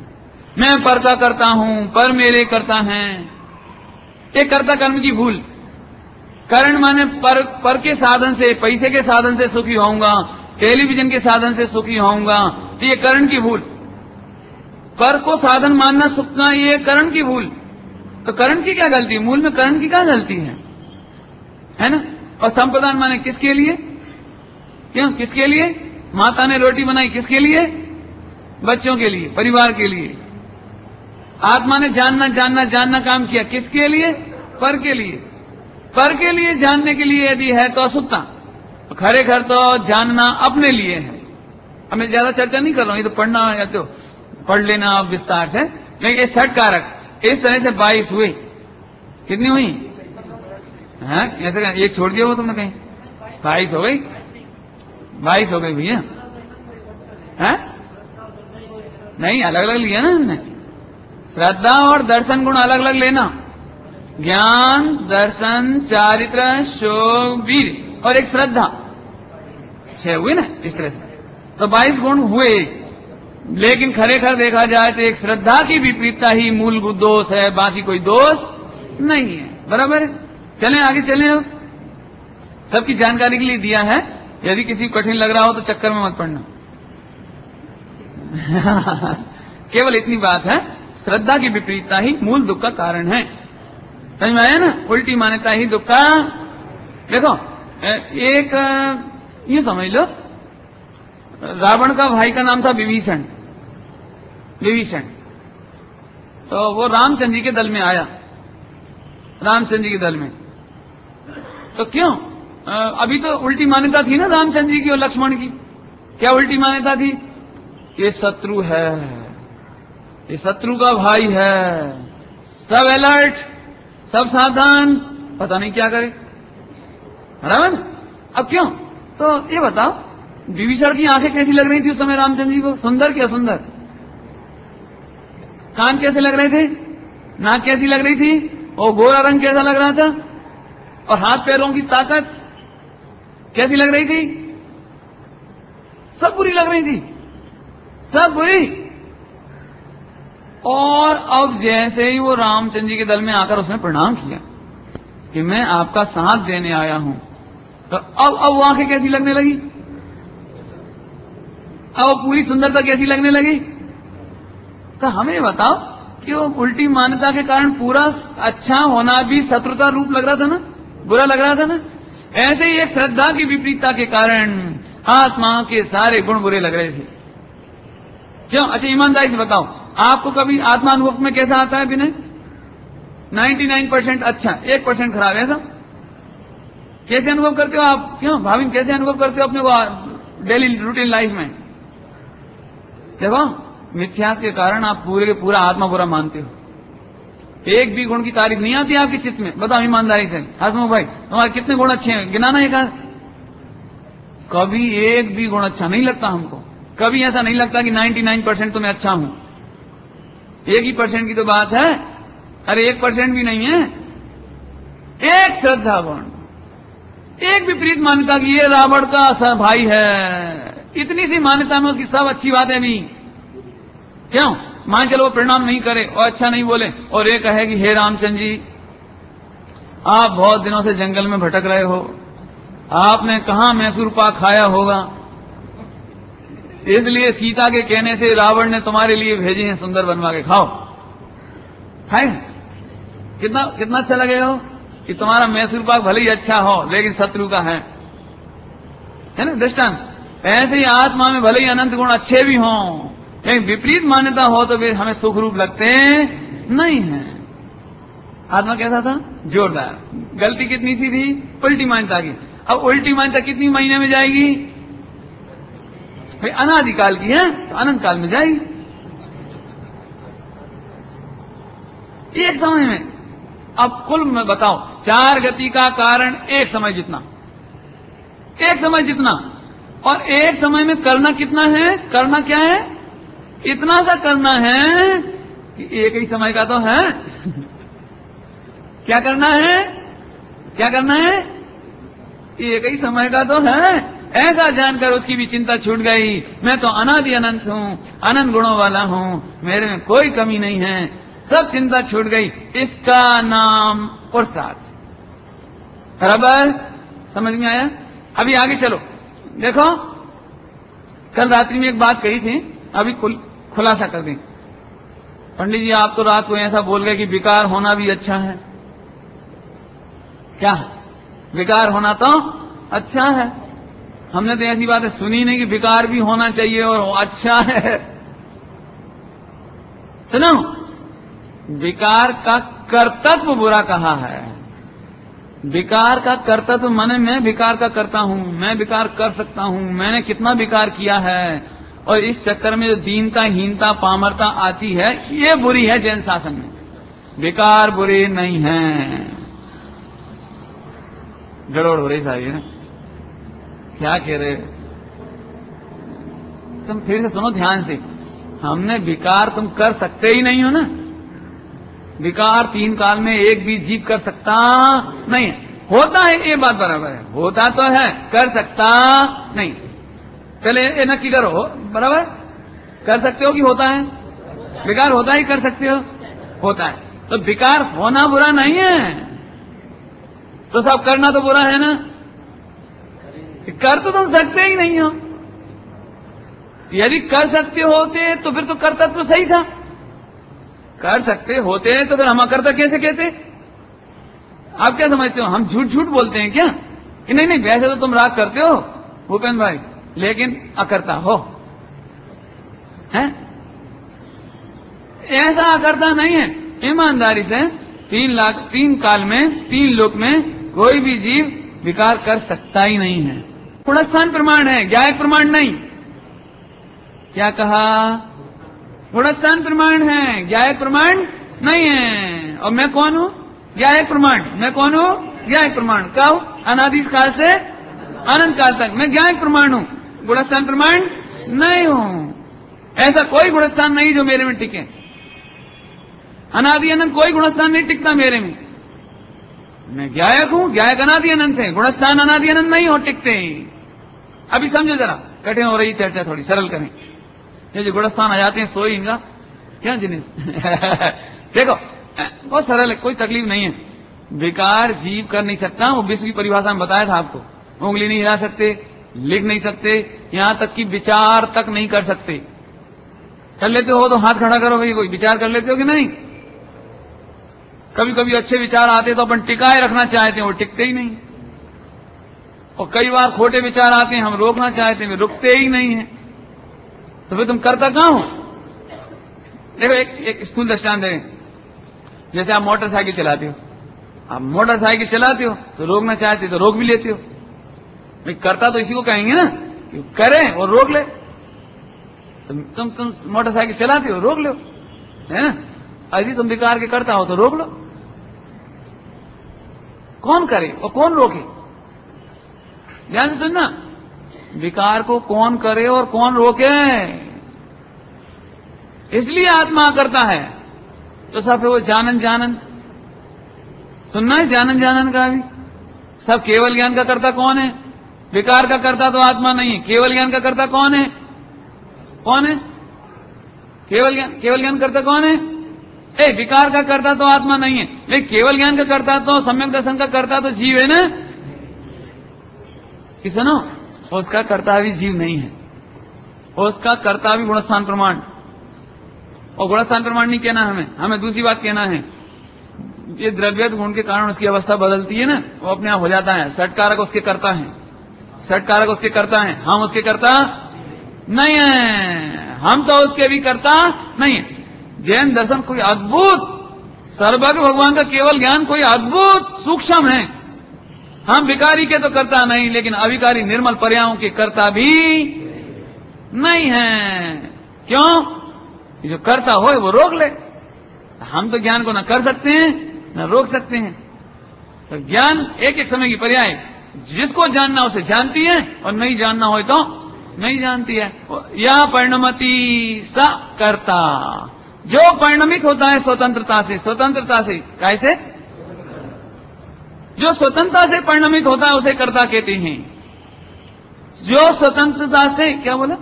मैं पर का करता हूं, पर मेरे करता हैं, एक कर्ता कर्म की भूल। करण माने पर के साधन से, पैसे के साधन से सुखी होऊंगा, टेलीविजन के साधन से सुखी होऊंगा, तो ये करण की भूल। पर को साधन मानना सुखना, ये करण की भूल। तो करण की क्या गलती? मूल में करण की क्या गलती है ना? और संप्रदान माने किसके लिए? क्यों, किसके लिए? माता ने रोटी बनाई, किसके लिए? बच्चों के लिए, परिवार के लिए। आत्मा ने जानना जानना जानना काम किया, किसके लिए? पर के लिए। पर के लिए जानने के लिए यदि है तो अशुद्धता, खरेखर तो जानना अपने लिए है। अब मैं ज्यादा चर्चा नहीं कर रहा हूं, ये तो पढ़ना या तो पढ़ लेना आप विस्तार से। लेकिन ये षटकारक इस तरह से 22 हुए। कितनी हुई? ऐसे एक छोड़ दिया हो तुमने कहीं? 22 हो गई, 22 हो गई भैया। नहीं, अलग अलग लिया ना हमने। श्रद्धा और दर्शन गुण अलग अलग लेना। ज्ञान, दर्शन, चारित्र, शोक, वीर और एक श्रद्धा, 6 हुए ना इस तरह से। तो 22 गुण हुए। लेकिन खरेखर देखा जाए तो एक श्रद्धा की विपरीतता ही मूल दोष है, बाकी कोई दोष नहीं है। बराबर है? चलें आगे चलें। अब सबकी जानकारी के लिए दिया है, यदि किसी को कठिन लग रहा हो तो चक्कर में मत पड़ना। केवल इतनी बात है, श्रद्धा की विपरीतता ही मूल दुख का कारण है। समझ में आया ना? उल्टी मान्यता ही दुख का। देखो, एक यूं समझ लो, रावण का भाई का नाम था विभीषण। विभीषण तो वो रामचंद्र जी के दल में आया, रामचंद्र जी के दल में। तो क्यों? अभी तो उल्टी मान्यता थी ना रामचंद्र जी की और लक्ष्मण की। क्या उल्टी मान्यता थी? ये शत्रु है, ये शत्रु का भाई है, सब अलर्ट, सब सावधान, पता नहीं क्या करे। बराबर? अब क्यों? तो ये बताओ, विभीषण की आंखें कैसी लग रही थी उस समय रामचंद्र जी को? सुंदर क्या सुंदर? कान कैसे लग रहे थे? नाक कैसी लग रही थी? और गोरा रंग कैसा लग रहा था? और हाथ पैरों की ताकत कैसी लग रही थी? सब बुरी लग रही थी, सब बुरी। और अब जैसे ही वो रामचंद्र जी के दल में आकर उसने प्रणाम किया कि मैं आपका साथ देने आया हूं, तो अब वो आंखें कैसी लगने लगी? अब पूरी सुंदरता कैसी लगने लगी? तो हमें बताओ, क्यों उल्टी मान्यता के कारण पूरा अच्छा होना भी शत्रुता रूप लग रहा था ना, बुरा लग रहा था ना। ऐसे ही एक श्रद्धा की विपरीतता के कारण आत्मा के सारे गुण बुरे लग रहे थे। क्यों? अच्छा ईमानदारी से बताओ, आपको कभी आत्मा अनुभव में कैसा आता है विनय? 99% अच्छा, 1% खराब, ऐसा कैसे अनुभव करते हो आप? क्यों भाभी, कैसे अनुभव करते हो अपने को डेली रूटीन लाइफ में? देखो मिथ्या के कारण आप पूरे के पूरा आत्मा बुरा मानते हो। एक भी गुण की तारीफ नहीं आती आपके चित्त में? बताओ ईमानदारी से हसमुख भाई, तुम्हारे कितने गुण अच्छे हैं, गिनाना एक आध। कभी एक भी गुण अच्छा नहीं लगता हमको। कभी ऐसा नहीं लगता कि 99% तो मैं अच्छा हूं। 1% की तो बात है, अरे 1% भी नहीं है। एक श्रद्धा गुण, एक विपरीत मान्यता की ये रावण का भाई है, इतनी सी मान्यता में उसकी सब अच्छी बातें भी। क्यों? मान चलो वो प्रणाम नहीं करे और अच्छा नहीं बोले और ये कहे कि हे रामचंद्र जी, आप बहुत दिनों से जंगल में भटक रहे हो, आपने कहां मैसूर पाक खाया होगा, इसलिए सीता के कहने से रावण ने तुम्हारे लिए भेजे हैं, सुंदर बनवा के खाओ। खाए? कितना कितना अच्छा लगेगा हो कि तुम्हारा मैसूर पाक भले ही अच्छा हो लेकिन शत्रु का है ना दृष्टांत। ऐसे ही आत्मा में भले ही अनंत गुण अच्छे भी हों लेकिन विपरीत मान्यता हो तो वे हमें सुख रूप लगते नहीं है। आत्मा कैसा था? जोरदार। गलती कितनी सी थी? उल्टी मान्यता की। अब उल्टी मान्यता कितनी महीने में जाएगी? भाई अनादिकाल की है तो अनंत काल में जाएगी। एक समय में। अब कुल में बताओ, 4 गति का कारण एक समय जितना, एक समय जितना, और एक समय में करना कितना है? करना क्या है? इतना सा करना है कि एक ही समय का तो है। क्या करना है? क्या करना है? एक ही समय का तो है। ऐसा जानकर उसकी भी चिंता छूट गई। मैं तो अनादि अनंत हूं, अनंत गुणों वाला हूं, मेरे में कोई कमी नहीं है, सब चिंता छूट गई। इसका नाम पुरुषार्थ। बराबर समझ में आया? अभी आगे चलो, देखो कल रात्रि में एक बात कही थी, अभी खुलासा कर दें। पंडित जी आप तो रात को ऐसा बोल गए कि विकार होना भी अच्छा है। क्या? विकार होना तो अच्छा है। हमने तो ऐसी बातें सुनी नहीं कि विकार भी होना चाहिए और अच्छा है। सुनो, विकार का कर्तव्य बुरा कहा है। विकार का कर्तव्य माने मैं विकार का करता हूं, मैं विकार कर सकता हूं, मैंने कितना विकार किया है, और इस चक्कर में जो दीनता, हीनता, पामरता आती है, ये बुरी है जैन शासन में। विकार बुरे नहीं हैं। गड़बड़ हो रही सारी ना, क्या कह रहे? तुम फिर से सुनो ध्यान से। हमने विकार तुम कर सकते ही नहीं हो ना। विकार 3 काल में एक भी जीव कर सकता नहीं। होता है, ये बात बराबर है, होता तो है, कर सकता नहीं। पहले ये नक्की करो, बराबर कर सकते हो कि होता है? विकार होता ही कर सकते हो, होता है। तो विकार होना बुरा नहीं है, तो सब करना तो बुरा है ना। कर तो तुम सकते ही नहीं हो। यदि कर सकते होते तो फिर तो कर्तव्य सही था। कर सकते होते तो फिर हम अकर्ता कैसे कहते? आप क्या समझते हो, हम झूठ झूठ बोलते हैं क्या? कि नहीं नहीं, वैसे तो तुम राग करते हो भूपेंद्र भाई, लेकिन अकर्ता हो, हैं? ऐसा अकर्ता नहीं है। ईमानदारी से 3 काल में 3 लोक में कोई भी जीव विकार कर सकता ही नहीं है। गुणस्थान प्रमाण है, ज्ञायक प्रमाण नहीं। क्या कहा? गुणस्थान प्रमाण है, ज्ञायक प्रमाण नहीं है। और मैं कौन हूं? ज्ञायक प्रमाण। मैं कौन हूं? ज्ञायक प्रमाण। कब? अनादि काल से अनंत काल तक मैं ज्ञायक प्रमाण हूं, गुणस्थान प्रमाण नहीं हूं। ऐसा कोई गुणस्थान नहीं जो मेरे में टिके। अनादि अनंत कोई गुणस्थान नहीं टिकता मेरे में। मैं ज्ञायक हूं, ज्ञायक अनादि अनंत है, गुणस्थान अनादि अनंत नहीं हो टिकते। अभी समझो जरा, कठिन हो रही चर्चा, थोड़ी सरल करें। ये जो गुणस्थान आ जाते हैं सोई इनका क्या जिनिस। देखो बहुत सरल है, कोई तकलीफ नहीं है। विकार जीव कर नहीं सकता, वो विश्व की परिभाषा में बताया था आपको। उंगली नहीं हिला सकते, लिख नहीं सकते, यहां तक कि विचार तक नहीं कर सकते। कर लेते हो तो हाथ खड़ा करो भाई, कोई विचार कर लेते हो कि नहीं? कभी कभी अच्छे विचार आते तो अपन टिकाए रखना चाहते हैं, वो टिकते ही नहीं। और कई बार खोटे विचार आते हैं, हम रोकना चाहते हैं, वे रुकते ही नहीं है। तो फिर तुम करता कहां हो? देखो एक स्थूल दृष्टांत है। जैसे आप मोटरसाइकिल चलाते हो, आप मोटरसाइकिल चलाते हो तो रोकना चाहते हो तो रोक भी लेते हो। भाई करता तो इसी को कहेंगे ना कि करें और रोक ले। तुम मोटरसाइकिल चलाते हो, रोक लो, है ना? यदि तुम विकार के करता हो तो रोक लो। कौन करे और कौन रोके? ध्यान से सुनना, विकार को कौन करे और कौन रोके, इसलिए आत्मा करता है। तो सब वो जानन जानन सुनना है, जानन जानन का भी सब। केवल ज्ञान का कर्ता कौन है? विकार का कर्ता तो आत्मा नहीं है। केवल ज्ञान का कर्ता कौन है? कौन है? केवल ज्ञान करता कौन है? विकार का कर्ता तो आत्मा नहीं है, लेकिन केवल ज्ञान का कर्ता तो, सम्यक दर्शन का कर्ता तो जीव है ना। कि सुनो, उसका कर्ता भी जीव नहीं है, उसका कर्ता भी गुणस्थान प्रमाण। और गुणस्थान प्रमाण नहीं कहना हमें दूसरी बात कहना है। ये द्रव्य गुण के कारण उसकी अवस्था बदलती है ना, वो अपने आप हो जाता है। षटकारक उसके कर्ता है, षटकारक उसके कर्ता है, हम उसके कर्ता नहीं है। हम तो उसके भी कर्ता नहीं है। जैन दर्शन कोई अद्भुत, सर्वज्ञ भगवान का केवल ज्ञान कोई अद्भुत सूक्ष्म है। हम विकारी के तो करता नहीं, लेकिन अविकारी निर्मल पर्यायों के कर्ता भी नहीं है। क्यों? जो करता हो वो रोक ले। हम तो ज्ञान को न कर सकते हैं न रोक सकते हैं। तो ज्ञान एक एक समय की पर्याय, जिसको जानना उसे जानती है और नहीं जानना हो तो नहीं जानती है। या परिणमति स कर्ता, जो परिणमित होता है स्वतंत्रता से, स्वतंत्रता से कैसे? जो स्वतंत्रता से परिणमित होता है उसे कर्ता कहते हैं। जो स्वतंत्रता से, क्या बोला?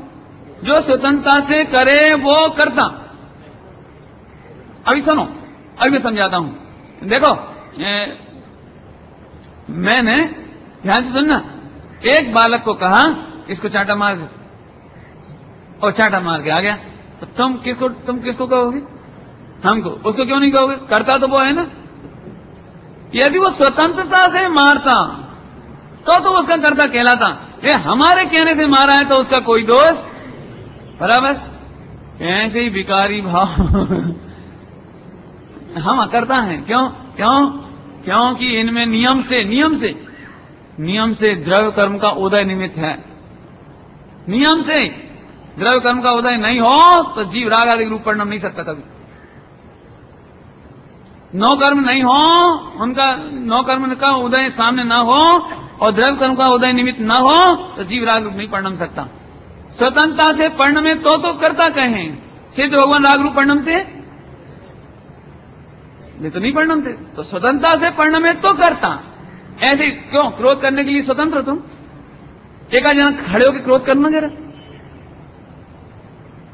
जो स्वतंत्रता से करे वो कर्ता। अभी सुनो, अभी मैं समझाता हूं। देखो, मैंने ध्यान से सुनना, एक बालक को कहा इसको चांटा मार दे, और चांटा मार के आ गया। तो तुम किसको कहोगे? हमको। उसको क्यों नहीं कहोगे? करता तो वो है ना। यदि वो स्वतंत्रता से मारता तो उसका कर्ता कहलाता। ये हमारे कहने से मारा है तो उसका कोई दोष, बराबर। ऐसे ही विकारी भाव हम करता है। क्योंकि इनमें नियम से द्रव्य कर्म का उदय निमित्त है। नियम से द्रव्य कर्म का उदय नहीं हो तो जीव राग आदि रूप परिणाम नहीं सकता कभी। नौ कर्म नहीं हो, उनका नौ कर्म का उदय सामने ना हो और द्रव्य कर्म का उदय निमित्त ना हो तो जीव राग रूप नहीं परिणाम सकता। स्वतंत्रता से परिणमे तो करता कहें। सिद्ध भगवान राग रूप परिणाम थे, ये तो नहीं परिणाम थे। तो स्वतंत्रता से परिणमे तो करता। ऐसे क्यों? क्रोध करने के लिए स्वतंत्र तुम। एक आध जना खड़े होकर क्रोध करना जरा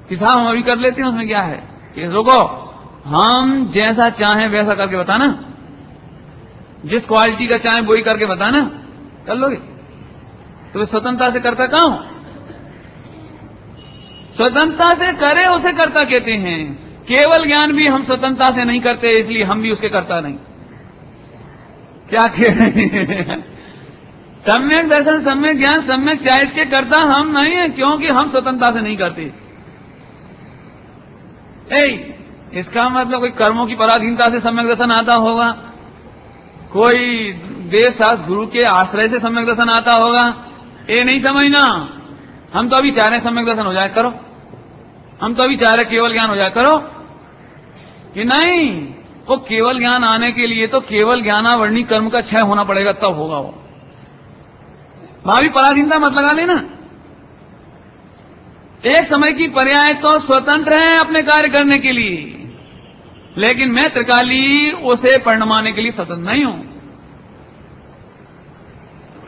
कि साहब हम अभी कर लेते हैं, उसमें क्या है? कि रुको, हम जैसा चाहें वैसा करके बताना, जिस क्वालिटी का चाहें वही करके बताना, कर लोगे? तो स्वतंत्रता से करता कहां हो? स्वतंत्रता से करे उसे करता कहते हैं। केवल ज्ञान भी हम स्वतंत्रता से नहीं करते, इसलिए हम भी उसके करता नहीं। क्या कह रहे हैं? सम्यक दर्शन, सम्यक ज्ञान, सम्यक साहित्य के करता हम नहीं है, क्योंकि हम स्वतंत्रता से नहीं करते। इसका मतलब कोई कर्मों की पराधीनता से सम्यक दर्शन आता होगा, कोई देव शास्त्र गुरु के आश्रय से सम्यक दर्शन आता होगा, ये नहीं समझना। हम तो अभी चाह रहे सम्यक दर्शन हो जाए करो, हम तो अभी चाह रहे केवल ज्ञान हो जाए करो। कि नहीं, वो केवल ज्ञान आने के लिए तो केवल ज्ञानावर्णी कर्म का क्षय होना पड़ेगा, तब होगा वो। भावी पराधीनता मत लगा लेना। एक समय की पर्याय तो स्वतंत्र है अपने कार्य करने के लिए, लेकिन मैं त्रिकाली उसे परिणमाने के लिए स्वतंत्र नहीं हूं।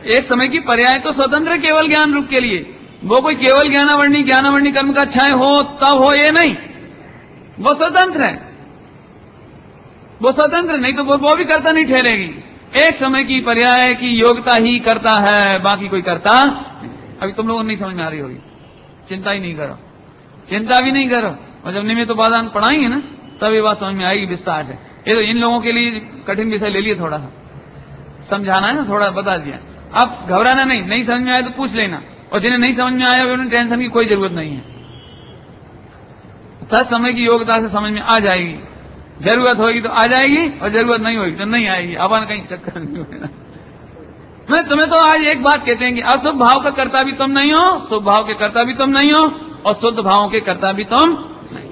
एक समय की पर्याय तो स्वतंत्र है केवल ज्ञान रूप के लिए। वो कोई केवल ज्ञानावर्णी कर्म का क्षय हो तब हो, ये नहीं। वो स्वतंत्र है, वो स्वतंत्र नहीं तो वो भी करता नहीं ठहरेगी। एक समय की पर्याय की योग्यता ही करता है, बाकी कोई करता। अभी तुम लोगों को नहीं समझ में आ रही होगी, चिंता ही नहीं करो, चिंता भी नहीं करो। और जब निमित्त उपादान पढ़ाएंगे ना तब ये बात समझ में आएगी विस्तार से। ये तो इन लोगों के लिए कठिन विषय ले लिए, थोड़ा सा समझाना है ना, थोड़ा बता दिया। अब घबराना नहीं समझ में आया तो पूछ लेना, और जिन्हें नहीं समझ में आया उन्हें टेंशन की कोई जरूरत नहीं है। समय की योग्यता से समझ में आ जाएगी, जरूरत होगी तो आ जाएगी और जरूरत नहीं होगी तो नहीं आएगी। अपन कहीं चक्कर नहीं होगा। मैं तुम्हें तो आज एक बात कहते हैं कि अशुभ भाव का कर्ता भी तुम नहीं हो, शुभ भाव के कर्ता भी तुम नहीं हो, और शुद्ध भावों के कर्ता भी तुम नहीं।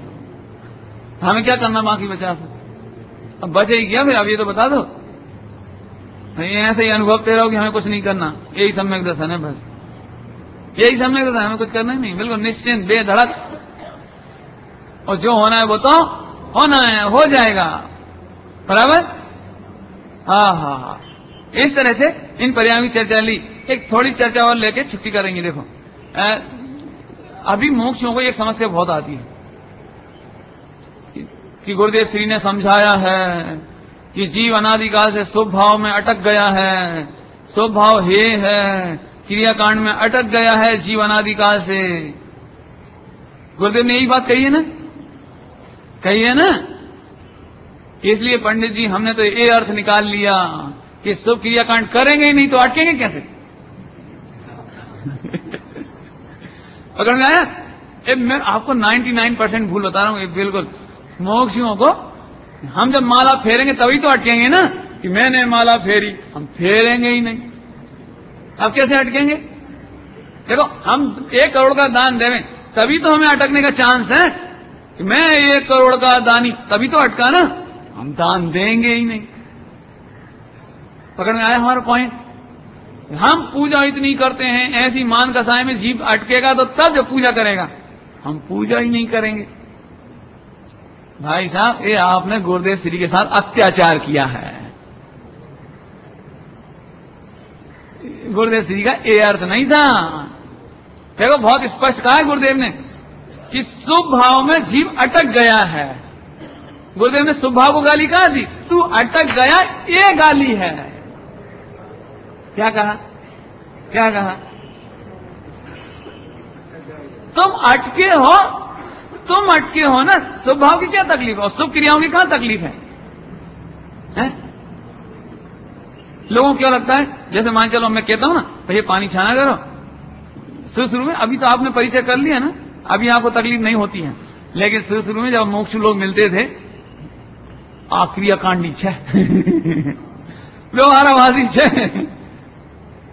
हमें क्या करना बाकी बचा? अब बचे ही क्या फिर? अब ये तो बता दो। ऐसे ही अनुभव दे रहा हो कि हमें कुछ नहीं करना, यही सम्यक दर्शन है, बस यही सम्यक दर्शन। हमें कुछ करना ही नहीं, बिल्कुल निश्चिंत बेधड़क, और जो होना है वो तो होना है, हो जाएगा। बराबर? हाँ। इस तरह से इन पर्यायों की चर्चा ली। एक थोड़ी चर्चा और लेके छुट्टी करेंगे। देखो अभी मोक्षों को एक समस्या बहुत आती है कि गुरुदेव श्री ने समझाया है कि जीव अनादिकाल से शुभ भाव में अटक गया है, शुभ भाव हे है, क्रियाकांड में अटक गया है जीव अनादिकाल से। गुरुदेव ने यही बात कही है ना, कही है ना। इसलिए पंडित जी हमने तो ये अर्थ निकाल लिया कि शुभ क्रियाकांड करेंगे ही नहीं तो अटकेंगे कैसे? पकड़ में आया? मैं आपको 99% भूल बता रहा हूं, बिल्कुल। मोक्षियों को हम जब माला फेरेंगे तभी तो अटकेंगे ना, कि मैंने माला फेरी, हम फेरेंगे ही नहीं। अब कैसे अटकेंगे? देखो हम 1 करोड़ का दान देवें तभी तो हमें अटकने का चांस है कि मैं 1 करोड़ का दानी, तभी तो अटका ना। हम दान देंगे ही नहीं। पकड़ में आया हमारा पॉइंट? हम पूजा इतनी करते हैं, ऐसी मान कसाय में जीव अटकेगा तो तब जब पूजा करेगा, हम पूजा ही नहीं करेंगे। भाई साहब ये आपने गुरुदेव श्री के साथ अत्याचार किया है। गुरुदेव श्री का ये अर्थ नहीं था। देखो बहुत स्पष्ट कहा है गुरुदेव ने कि शुभ भाव में जीव अटक गया है। गुरुदेव ने शुभ भाव को गाली कहा दी, तू अटक गया, ये गाली है। क्या कहा? क्या कहा? तुम अटके हो ना। शुभ भाव की क्या तकलीफ है और शुभ क्रियाओं की कहां तकलीफ है? लोगों को क्या लगता है, जैसे मान चलो मैं कहता हूं ना भैया पानी छाना करो, शुरू में, अभी तो आपने परिचय कर लिया ना, अभी आपको तकलीफ नहीं होती है, लेकिन शुरू में जब मोक्ष लोग मिलते थे, क्रियाकांडी छे व्यवहाराभासी छे,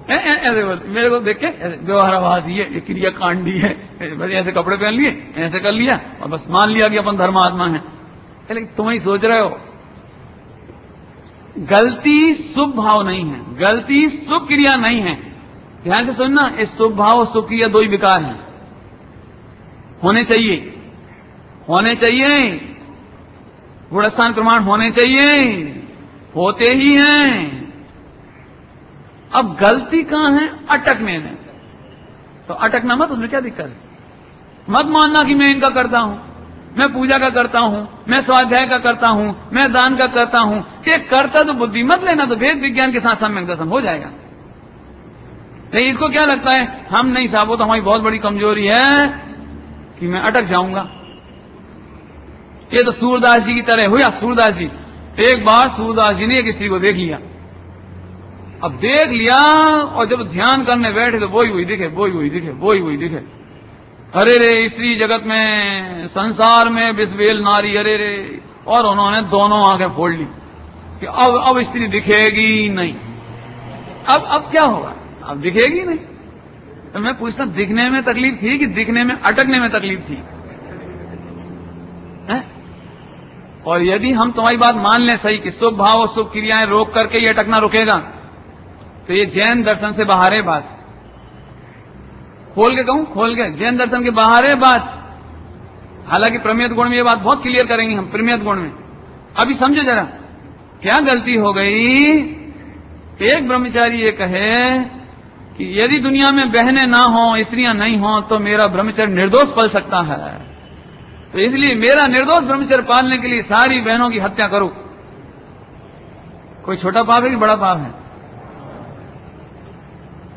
ऐसे बोलते मेरे को देख के, व्यवहाराभासी है, क्रियाकांडी है, बस ऐसे कपड़े पहन लिए, ऐसे कर लिया और बस मान लिया कि अपन धर्मात्मा है। लेकिन तुम ही सोच रहे हो गलती शुभ भाव नहीं है, गलती शुभ क्रिया नहीं है। ध्यान से सुनना, इस शुभ भाव और शुभ क्रिया 2 ही विकार हैं। होने चाहिए गुणस्थान प्रमाण होने चाहिए, होते ही हैं। अब गलती कहां है? अटकने में। तो अटकना मत, उसमें क्या दिक्कत है? मत मानना कि मैं इनका करता हूं, मैं पूजा का करता हूं, मैं स्वाध्याय का करता हूं, मैं दान का करता हूं। ये करता तो बुद्धि मत लेना, तो वेद विज्ञान के साथ सम्यक दर्शन हो जाएगा। नहीं, इसको क्या लगता है, हम नहीं साहब, वो तो हमारी बहुत बड़ी कमजोरी है कि मैं अटक जाऊंगा। ये तो सूरदास जी की तरह हुआ। सूरदास जी, एक बार सूरदास जी ने एक स्त्री को देख लिया। अब देख लिया और जब ध्यान करने बैठे तो वही दिखे। अरे रे, स्त्री जगत में, संसार में बिस्बेल नारी, अरे रे। और उन्होंने दोनों आंखें फोड़ ली कि अब स्त्री दिखेगी नहीं। अब क्या होगा? अब दिखेगी नहीं। तो मैं पूछता, दिखने में तकलीफ थी कि दिखने में अटकने में तकलीफ थी? है? और यदि हम तुम्हारी बात मान लें सही कि शुभ भाव और शुभ क्रियाएं रोक करके ये अटकना रुकेगा, तो ये जैन दर्शन से बाहर है बात। खोल के कहूं, खोल के, जैन दर्शन के बाहर है बात। हालांकि प्रमेय गुण में ये बात बहुत क्लियर करेंगे हम, प्रमेय गुण में। अभी समझो जरा क्या गलती हो गई। एक ब्रह्मचारी ये कहे कि यदि दुनिया में बहनें ना हो, स्त्रियां नहीं हो, तो मेरा ब्रह्मचर्य निर्दोष पल सकता है, तो इसलिए मेरा निर्दोष ब्रह्मचर्य पालने के लिए सारी बहनों की हत्या करो। कोई छोटा पाप है कि बड़ा पाप है?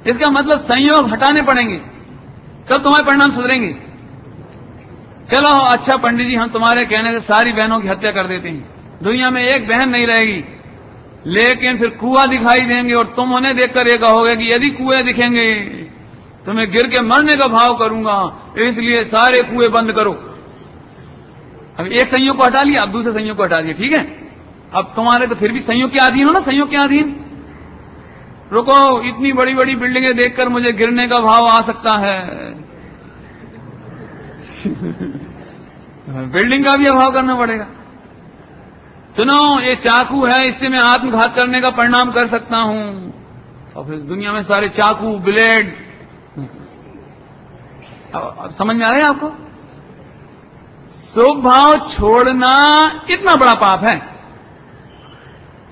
इसका मतलब संयोग हटाने पड़ेंगे, तब तुम्हारे परिणाम सुधरेंगे। चलो अच्छा पंडित जी, हम तुम्हारे कहने से सारी बहनों की हत्या कर देते हैं, दुनिया में एक बहन नहीं रहेगी, लेकिन फिर कुआं दिखाई देंगे और तुम उन्हें देखकर ये कहोगे कि यदि कुएं दिखेंगे तुम्हें गिर के मरने का भाव करूंगा, इसलिए सारे कुएं बंद करो। अब एक संयोग को हटा लिया, अब दूसरे संयोग को हटा दिया, ठीक है। अब तुम्हारे तो फिर भी संयोग के अधीन हो ना, संयोग के अधीन। रुको, इतनी बड़ी बड़ी बिल्डिंगें देखकर मुझे गिरने का भाव आ सकता है। बिल्डिंग का भी अभाव करना पड़ेगा। सुनो, ये चाकू है, इससे मैं आत्मघात करने का परिणाम कर सकता हूं। और फिर दुनिया में सारे चाकू, ब्लेड, अब समझ में आ रहा है आपको? शुभ भाव छोड़ना इतना बड़ा पाप है,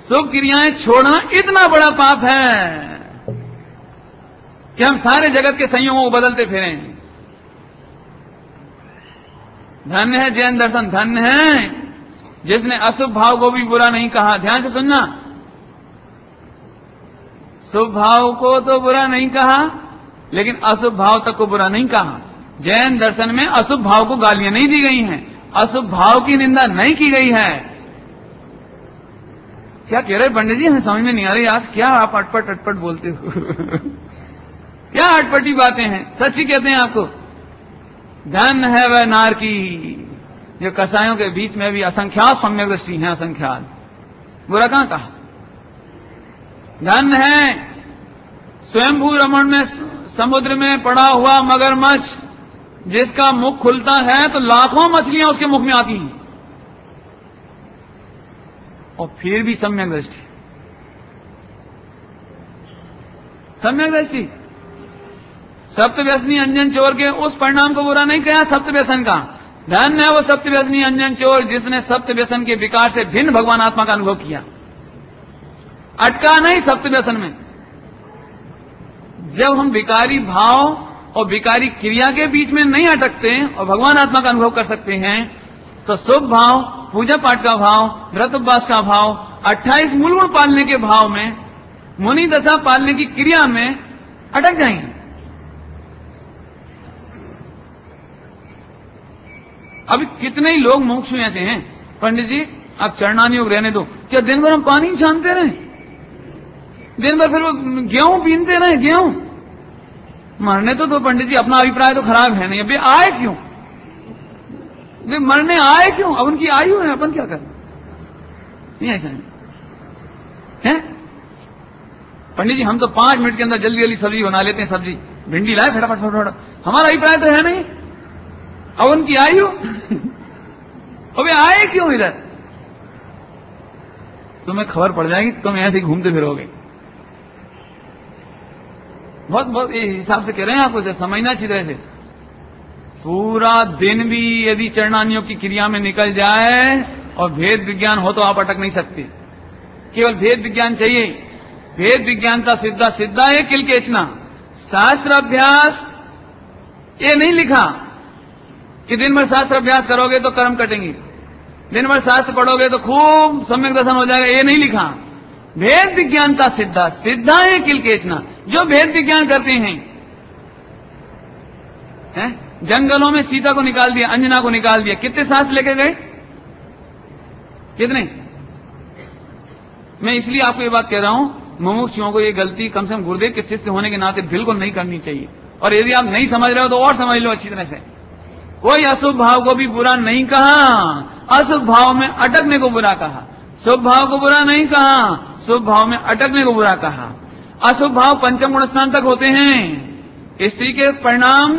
शुभ क्रियाएं छोड़ना इतना बड़ा पाप है कि हम सारे जगत के संयोगों को बदलते फिरें। धन्य है जैन दर्शन, धन्य है जिसने अशुभ भाव को भी बुरा नहीं कहा। ध्यान से सुनना, शुभ भाव को तो बुरा नहीं कहा, लेकिन अशुभ भाव तक को बुरा नहीं कहा। जैन दर्शन में अशुभ भाव को गालियां नहीं दी गई हैं, अशुभ भाव की निंदा नहीं की गई है। क्या कह रहे पंडित जी, हमें समझ में नहीं आ रही आज, क्या आप अटपट अटपट बोलते हो? क्या अटपटी बातें हैं, सच ही कहते हैं आपको। धन है वह नार की जो कसायों के बीच में भी असंख्यात सम्यक दृष्टि है, असंख्यात, बुरा कहां कहा। धन है स्वयंभू रमण में समुद्र में पड़ा हुआ मगरमच्छ, जिसका मुख खुलता है तो लाखों मछलियां उसके मुख में आती हैं, और फिर भी सम्यक दृष्टि, सम्यक दृष्टि। सप्तव्यसनी अंजन चोर के उस परिणाम को बुरा नहीं कहा, सप्तव्यसन का। धन है वो सप्तव्यसनी अंजन चोर जिसने सप्तव्यसन के विकार से भिन्न भगवान आत्मा का अनुभव किया, अटका नहीं सप्तव्यसन में। जब हम विकारी भाव और विकारी क्रिया के बीच में नहीं अटकते और भगवान आत्मा का अनुभव कर सकते हैं, तो शुभ भाव, पूजा पाठ का भाव, व्रत उपवास का भाव, 28 मूल गुण पालने के भाव में, मुनि दशा पालने की क्रिया में अटक जाएंगे। अभी कितने ही लोग मुमुक्षु ऐसे हैं, पंडित जी आप चरणान योग रहने दो, क्या दिन भर हम पानी छानते रहे, दिन भर फिर वो गेहूं पीनते रहे, गेहूं मरने तो पंडित जी अपना अभिप्राय तो खराब है नहीं, अभी आए क्यों, वे मरने आए क्यों, अब उनकी आयु है, अपन क्या करें, नहीं ऐसा है पंडित जी। हम तो 5 मिनट के अंदर जल्दी जल्दी सब्जी बना लेते हैं, सब्जी भिंडी लाए फटाफट फटाफट, हमारा अभिप्राय तो है नहीं, अब उनकी आयु अबे आए क्यों इधर, तुम्हें खबर पड़ जाएगी, तुम ऐसे ही घूमते फिरोगे। बहुत बहुत हिसाब से कह रहे हैं आपको, समझना अच्छी तरह से। पूरा दिन भी यदि चरणानियों की क्रिया में निकल जाए और भेद विज्ञान हो तो आप अटक नहीं सकते, केवल भेद विज्ञान चाहिए। भेद विज्ञानता सिद्धा, सिद्धा है किल केचना। शास्त्र अभ्यास ये नहीं लिखा कि दिन भर शास्त्र अभ्यास करोगे तो कर्म कटेंगे, दिन भर शास्त्र पढ़ोगे तो खूब सम्यक दर्शन हो जाएगा, ये नहीं लिखा। भेद विज्ञानता सिद्धा, सिद्धा है किल केचना। जो भेद विज्ञान करते हैं, जंगलों में सीता को निकाल दिया, अंजना को निकाल दिया, कितने सांस लेके गए, कितने। मैं इसलिए आपको ये बात कह रहा हूं, मुमुक्षुओं को ये गलती कम से कम गुरुदेव के शिष्य होने के नाते बिल्कुल नहीं करनी चाहिए। और यदि आप नहीं समझ रहे हो तो और समझ लो अच्छी तरह से। कोई अशुभ भाव को भी बुरा नहीं कहा, अशुभ भाव में अटकने को बुरा कहा। शुभ भाव को बुरा नहीं कहा, शुभ भाव में अटकने को बुरा कहा। अशुभ भाव पंचम गुण स्थान तक होते हैं। स्त्री के परिणाम,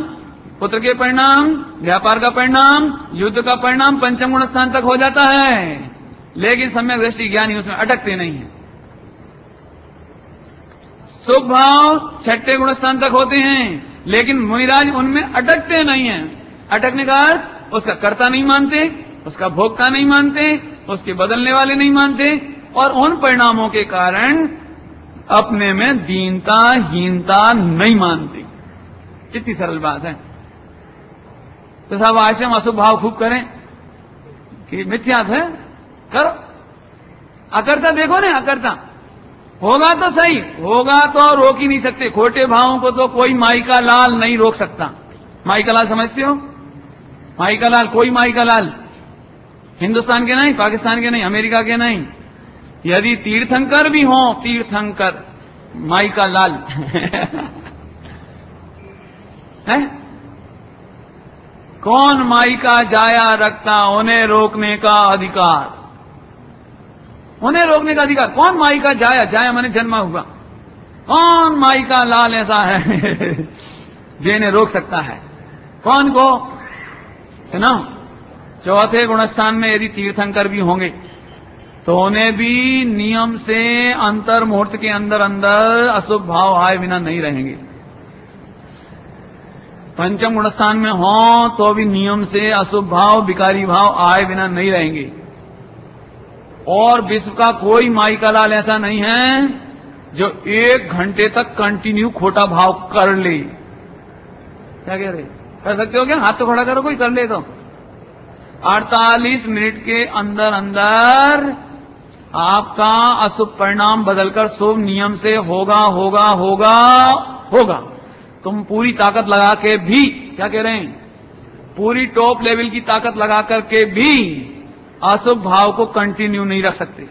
पुत्र के परिणाम, व्यापार का परिणाम, युद्ध का परिणाम पंचम गुण स्थान तक हो जाता है, लेकिन सम्यक दृष्टि ज्ञानी उसमें अटकते नहीं है। शुभ भाव छठे गुण स्थान तक होते हैं, लेकिन मुनिराज उनमें अटकते नहीं हैं। अटकने का अर्थ उसका कर्ता नहीं मानते, उसका भोक्ता नहीं मानते, उसके बदलने वाले नहीं मानते, और उन परिणामों के कारण अपने में दीनता हीनता नहीं मानते। कितनी सरल बात है। तो साहब आश्रम अशुभ भाव खूब करें कि मिथ्या है, करो। अकर्ता देखो ना, अकर्ता होगा तो सही, होगा तो रोक ही नहीं सकते। खोटे भावों को तो कोई माई का लाल नहीं रोक सकता। माई का लाल समझते हो, माई का लाल, कोई माई का लाल, हिंदुस्तान के नहीं, पाकिस्तान के नहीं, अमेरिका के नहीं। यदि तीर्थंकर भी हो, तीर्थंकर माई का लाल है? कौन माई का जाया रखता, उन्हें रोकने का अधिकार, उन्हें रोकने का अधिकार। कौन माई का जाया, जाया माने जन्मा हुआ, कौन माई का लाल ऐसा है जिन्हें रोक सकता है? कौन को? सुनो, चौथे गुणस्थान में यदि तीर्थंकर भी होंगे तो उन्हें भी नियम से अंतर मुहूर्त के अंदर अंदर अशुभ भाव आए बिना नहीं रहेंगे। पंचम गुणस्थान में हो तो भी नियम से अशुभ भाव, विकारी भाव आए बिना नहीं रहेंगे। और विश्व का कोई माई का लाल ऐसा नहीं है जो 1 घंटे तक कंटिन्यू खोटा भाव कर ले। क्या कह रहे? कर सकते हो क्या? हाथ तो खड़ा करो, कोई कर ले तो। 48 मिनट के अंदर अंदर आपका अशुभ परिणाम बदलकर शुभ नियम से होगा होगा होगा होगा। तुम पूरी ताकत लगा के भी, क्या कह रहे हैं, पूरी टॉप लेवल की ताकत लगा करके भी अशुभ भाव को कंटिन्यू नहीं रख सकते।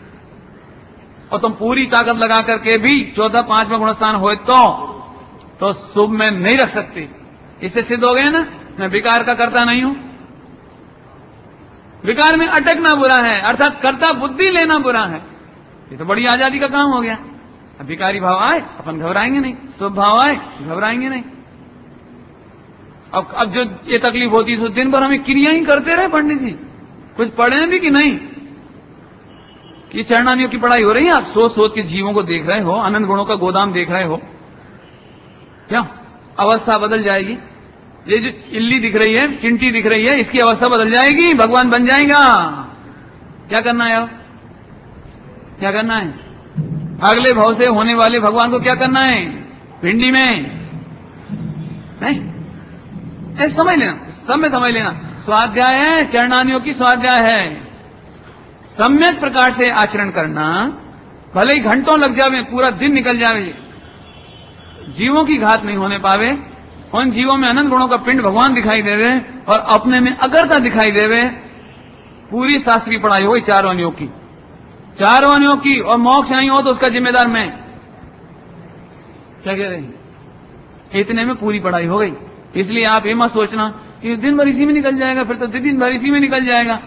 और तुम पूरी ताकत लगा करके भी 14 5वां गुणस्थान हो तो शुभ में नहीं रख सकते। इससे सिद्ध हो गए ना, मैं विकार का करता नहीं हूं। विकार में अटकना बुरा है, अर्थात कर्ता बुद्धि लेना बुरा है। ये तो बड़ी आजादी का काम हो गया। अब विकारी भाव आए अपन घबराएंगे नहीं, शुभ भाव आए घबराएंगे नहीं। अब जो ये तकलीफ होती है तो दिन भर हमें क्रिया ही करते रहे पंडित जी, कुछ पढ़े भी कि नहीं। ये चरणानियों की पढ़ाई हो रही है, आप सोच सोच के जीवों को देख रहे हो, अनंत गुणों का गोदाम देख रहे हो। क्या अवस्था बदल जाएगी? ये जो इल्ली दिख रही है, चिंटी दिख रही है, इसकी अवस्था बदल जाएगी, भगवान बन जाएगा। क्या करना है? अब क्या करना है? अगले भाव से होने वाले भगवान को क्या करना है? भिंडी में नहीं, समझ लेना, सब में समझ लेना। स्वाध्याय है, चरणानियों की स्वाध्याय है। सम्यक प्रकार से आचरण करना, भले ही घंटों लग जावे, पूरा दिन निकल जावे, जीवों की घात नहीं होने पावे। उन जीवों में अनंत गुणों का पिंड भगवान दिखाई देवे और अपने में अगरता दिखाई देवे। पूरी शास्त्रीय पढ़ाई हो गई चारों अनियों की, चारों अनियों की, और मोक्ष नहीं हो तो उसका जिम्मेदार मैं। क्या कह रहे हैं? इतने में पूरी पढ़ाई हो गई। इसलिए आप ये मत सोचना कि दिन भर इसी में निकल जाएगा, फिर तो दिन भर इसी में निकल जाएगा।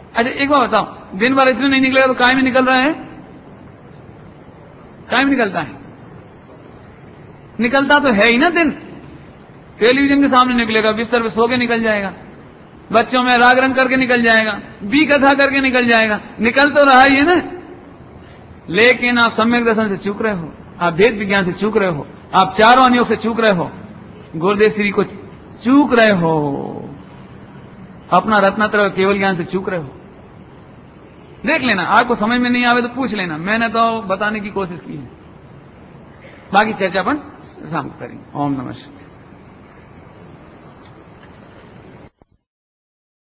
अच्छा एक बार बताओ, दिन भर इसमें नहीं निकलेगा तो काय में निकल रहा है? काय में निकलता है? निकलता तो है ही ना दिन। टेलीविजन के सामने निकलेगा, बिस्तर पे सो के निकल जाएगा, बच्चों में राग रंग करके निकल जाएगा, बी कथा करके निकल जाएगा, निकल तो रहा ही है ना। लेकिन आप सम्यक दर्शन से चूक रहे हो, आप भेद विज्ञान से चूक रहे हो, आप चारों अनियोग से चूक रहे हो, गुरुदेव श्री को चूक रहे हो, अपना रत्नात्रय केवल ज्ञान से चूक रहे हो। देख लेना, आपको समझ में नहीं आवे तो पूछ लेना, मैंने तो बताने की कोशिश की है। बाकी चर्चा अपन शाम को करेंगे। ओम नमः शिवाय।